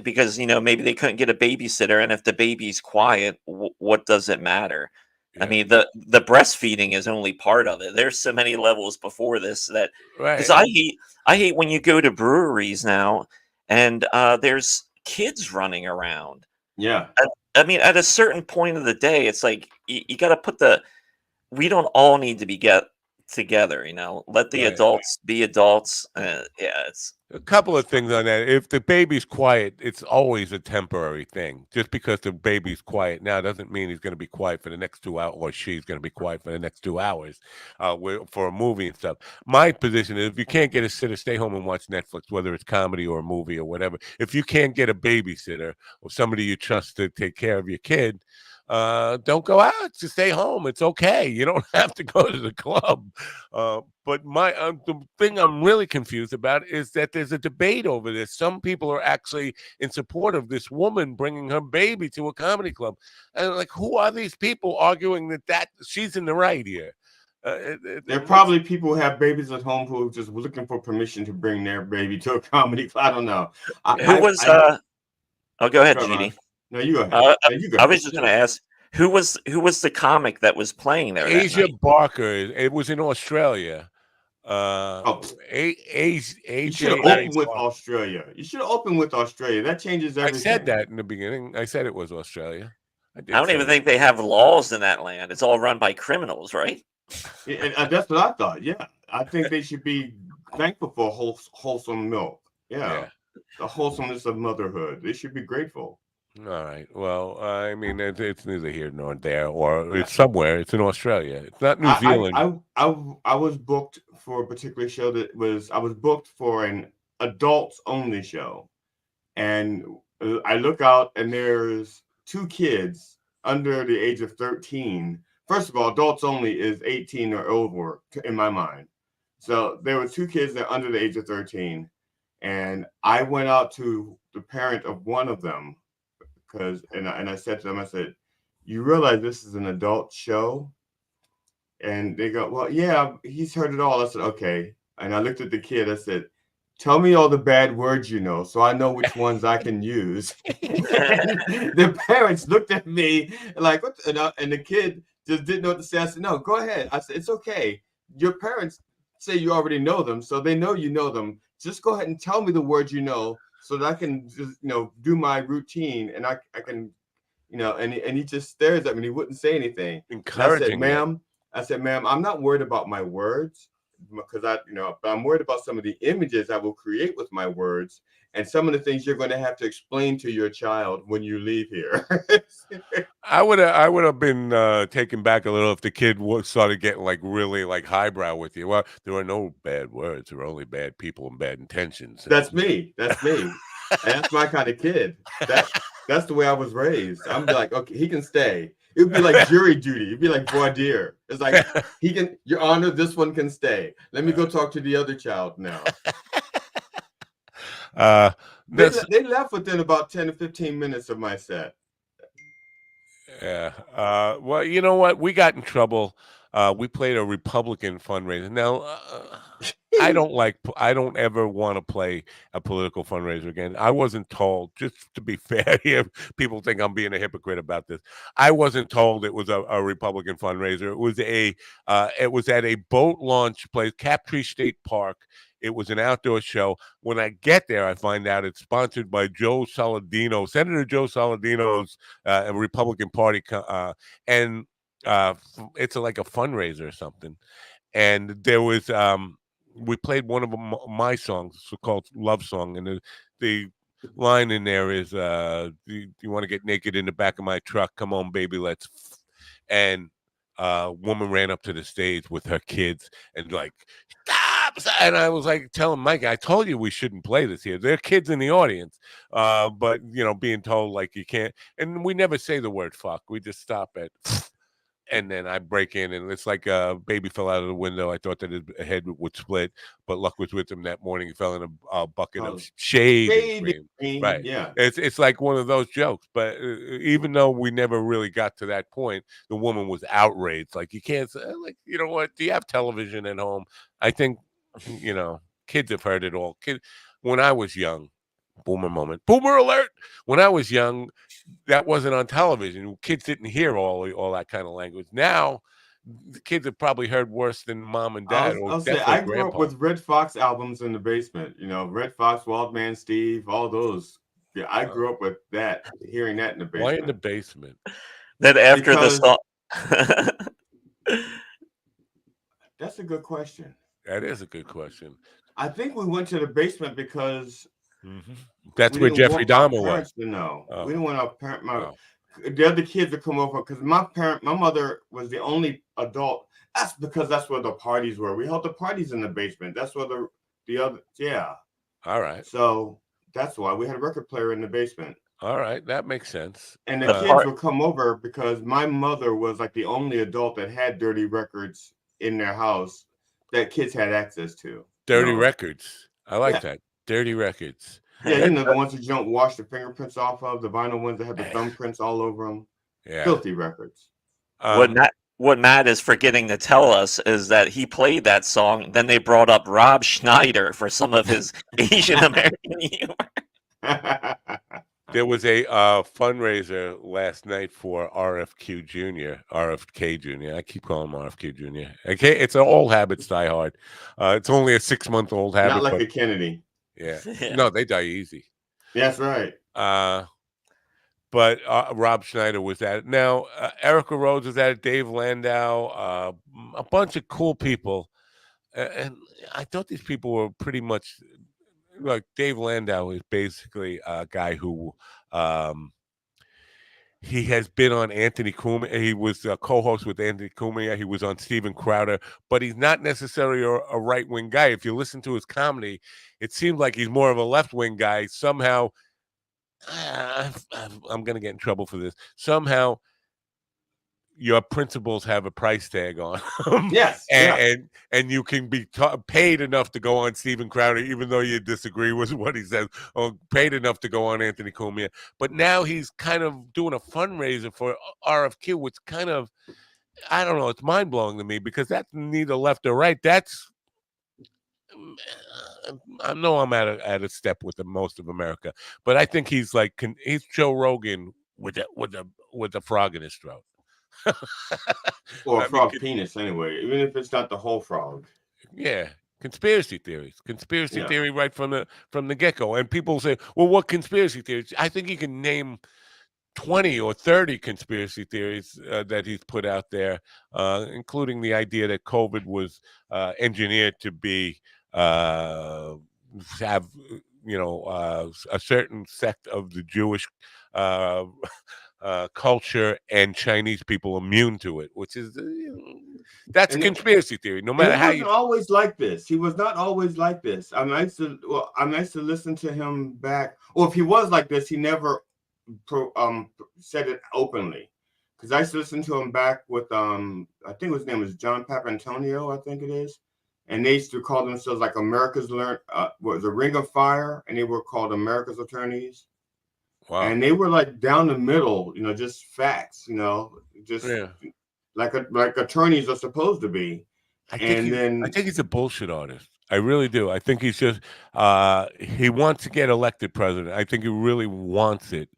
because maybe they couldn't get a babysitter, and if the baby's quiet, what does it matter? I mean, the breastfeeding is only part of it. There's so many levels before this that, because I hate when you go to breweries now and there's kids running around. Yeah. I mean, at a certain point of the day, it's like you got to put we don't all need to be together, let the adults be adults. It's a couple of things on that. If the baby's quiet, it's always a temporary thing. Just because the baby's quiet now doesn't mean he's going to be quiet for the next 2 hours, or she's going to be quiet for the next 2 hours for a movie and stuff. My position is, if you can't get a sitter, stay home and watch Netflix, whether it's comedy or a movie or whatever. If you can't get a babysitter or somebody you trust to take care of your kid, don't go out. Just stay home. It's okay. You don't have to go to the club. But the thing I'm really confused about is that there's a debate over this. Some people are actually in support of this woman bringing her baby to a comedy club, and like, who are these people arguing that she's in the right here? There are probably people who have babies at home who are just looking for permission to bring their baby to a comedy club. I don't know. Oh, go ahead, Jeannie. No, you go ahead. I was just going to ask, who was the comic that was playing there? Asia Barker. It was in Australia. You should have opened with Australia. You should have opened with Australia. That changes everything. I said that in the beginning. I said it was Australia. I don't even think they have laws in that land. It's all run by criminals, right? And that's what I thought. Yeah, I think they should be thankful for wholesome milk. Yeah, the wholesomeness of motherhood. They should be grateful. All right. Well, I mean, it's neither here nor there, or it's somewhere. It's in Australia. It's not New Zealand. I was booked for a particular show I was booked for an adults only show, and I look out and there's 2 kids under the age of 13. First of all, adults only is 18 or over in my mind. So there were 2 kids that are under the age of 13, and I went out to the parent of one of them. And I said to them, I said, you realize this is an adult show? And they go, well, yeah, he's heard it all. I said, okay. And I looked at the kid. I said, tell me all the bad words you know so I know which ones I can use. And the parents looked at me like, what? And the kid just didn't know what to say. I said, no, go ahead. I said, it's okay. Your parents say you already know them, so they know you know them. Just go ahead and tell me the words you know, so that I can just, do my routine, and I can, and he just stares at me and he wouldn't say anything. Encouraging. I said, ma'am, I'm not worried about my words, because but I'm worried about some of the images I will create with my words, and some of the things you're going to have to explain to your child when you leave here. I would have been taken back a little if the kid started getting really highbrow with you. Well, there are no bad words. There are only bad people and bad intentions. That's me. And that's my kind of kid. That's the way I was raised. I'm like, okay, he can stay. It would be like jury duty. It'd be like voir dire. It's like, Your Honor, this one can stay. Let me go talk to the other child now. They left within about 10 to 15 minutes of my set. Yeah. Well, you know what? We got in trouble. We played a Republican fundraiser. Now, I don't ever want to play a political fundraiser again. I wasn't told, just to be fair here, people think I'm being a hypocrite about this. I wasn't told it was a Republican fundraiser. It was at a boat launch place, Captree State Park. It was an outdoor show. When I get there, I find out it's sponsored by Joe Saladino, Senator Joe Saladino's Republican Party, and it's like a fundraiser or something. And there was we played one of my songs, it's called "Love Song," and the line in there is, "Do you want to get naked in the back of my truck? Come on, baby, let's." And a woman ran up to the stage with her kids and like, "Stop!" And I was like, telling Mike, "I told you we shouldn't play this here. There are kids in the audience." But being told like you can't, and we never say the word "fuck." We just stop at. And then I break in, and it's like a baby fell out of the window. I thought that his head would split, but luck was with him that morning. He fell in a bucket of shade and cream. Right. Yeah. It's like one of those jokes. But even though we never really got to that point, the woman was outraged. Like, you can't say, like, you know what? Do you have television at home? I think, kids have heard it all. When I was young, boomer moment, boomer alert. When I was young, that wasn't on television. Kids didn't hear all that kind of language. Now, the kids have probably heard worse than mom and dad. I'll say I grew up with Red Fox albums in the basement. Red Fox, Wildman Steve, all those. Yeah, I grew up with that, hearing that in the basement. Why in the basement? Then after the song. That's a good question. That is a good question. I think we went to the basement because that's where Jeffrey Dahmer was. No, we didn't want our parent. The other kids to come over because my mother was the only adult. That's because that's where the parties were. We held the parties in the basement. That's where the other. Yeah. All right. So that's why we had a record player in the basement. All right, that makes sense. And the kids would come over because my mother was like the only adult that had dirty records in their house that kids had access to. Dirty records. I like that. Dirty records. Yeah, the ones that you don't wash the fingerprints off of, the vinyl ones that have the thumbprints all over them. Yeah. Filthy records. What Matt is forgetting to tell us is that he played that song, then they brought up Rob Schneider for some of his Asian American humor. There was a fundraiser last night for RFK Jr. I keep calling him RFK Jr. Okay, it's an old habits die hard. It's only a 6-month-old habit. Not like a Kennedy. Yeah. No, they die easy. That's right. But Rob Schneider was at it. Now, Erica Rhodes was at it, Dave Landau, a bunch of cool people. And I thought these people were pretty much... Like Dave Landau is basically a guy who he has been on Anthony Cumia. He was a co-host with Anthony Cumia. He was on Steven Crowder, but he's not necessarily a right-wing guy. If you listen to his comedy, it seems like he's more of a left-wing guy. Somehow, I'm going to get in trouble for this. Somehow, your principles have a price tag on them. Yes. And you can be paid enough to go on Steven Crowder, even though you disagree with what he says, or paid enough to go on Anthony Cumia. But now he's kind of doing a fundraiser for RFQ, which kind of, I don't know, it's mind-blowing to me because that's neither left or right. That's, I know I'm at a step with the most of America, but I think he's Joe Rogan with a frog in his throat. Or a frog penis anyway, even if it's not the whole frog. Yeah, conspiracy theories, theory right from the get-go. And people say, well, what conspiracy theories? I think you can name 20 or 30 conspiracy theories that he's put out there, including the idea that COVID was engineered to be have a certain sect of the Jewish culture and Chinese people immune to it, which is that's a conspiracy theory. No matter how you always like this. He was not always like this. I'm nice to listen to him back. Well, if he was like this, he never said it openly. Because I used to listen to him back with I think his name was John Papantonio, I think it is. and they used to call themselves like America's was a Ring of Fire, and they were called America's Attorneys. Wow. And they were like down the middle, just facts, just like attorneys are supposed to be. I think he's a bullshit artist. I really do. I think he's just he wants to get elected president. I think he really wants it,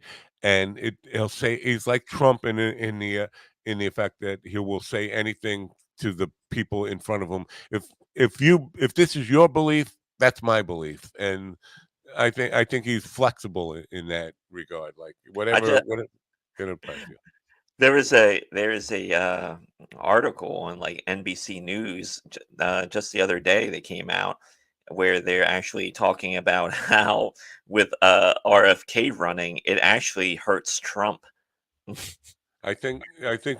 and he'll say he's like Trump in the effect that he will say anything to the people in front of him. If this is your belief, that's my belief, and I think he's flexible in that regard. Like whatever can impress you. There is a article on like NBC News just the other day that came out where they're actually talking about how with RFK running, it actually hurts Trump. I think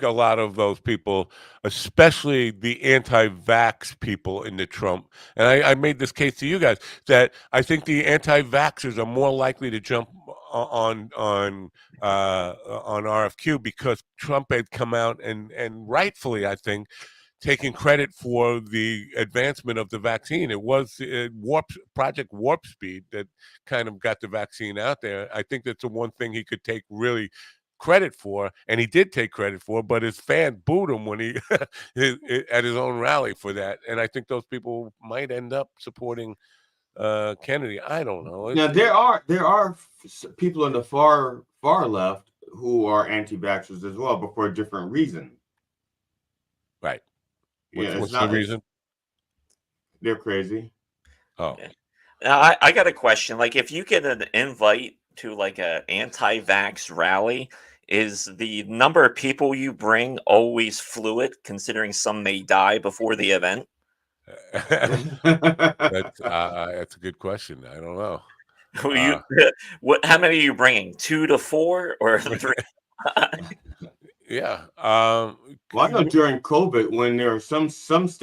a lot of those people, especially the anti-vax people in the Trump, and I made this case to you guys that I think the anti-vaxxers are more likely to jump on RFQ because Trump had come out and rightfully, I think, taking credit for the advancement of the vaccine. It was Project Warp Speed that kind of got the vaccine out there. I think that's the one thing he could take really credit for, and he did take credit for, but his fan booed him when he at his own rally for that. And I think those people might end up supporting Kennedy. I don't know. Now there are people in the far left who are anti-vaxxers as well, but for a different reason. Right. What's the reason? They're crazy. Oh. Okay. Now I got a question. Like, if you get an invite to like a anti-vax rally, is the number of people you bring always fluid, considering some may die before the event? That's a good question. I don't know. How many are you bringing? 2 to 4 or 3? Yeah. Well, I know during COVID when there were some states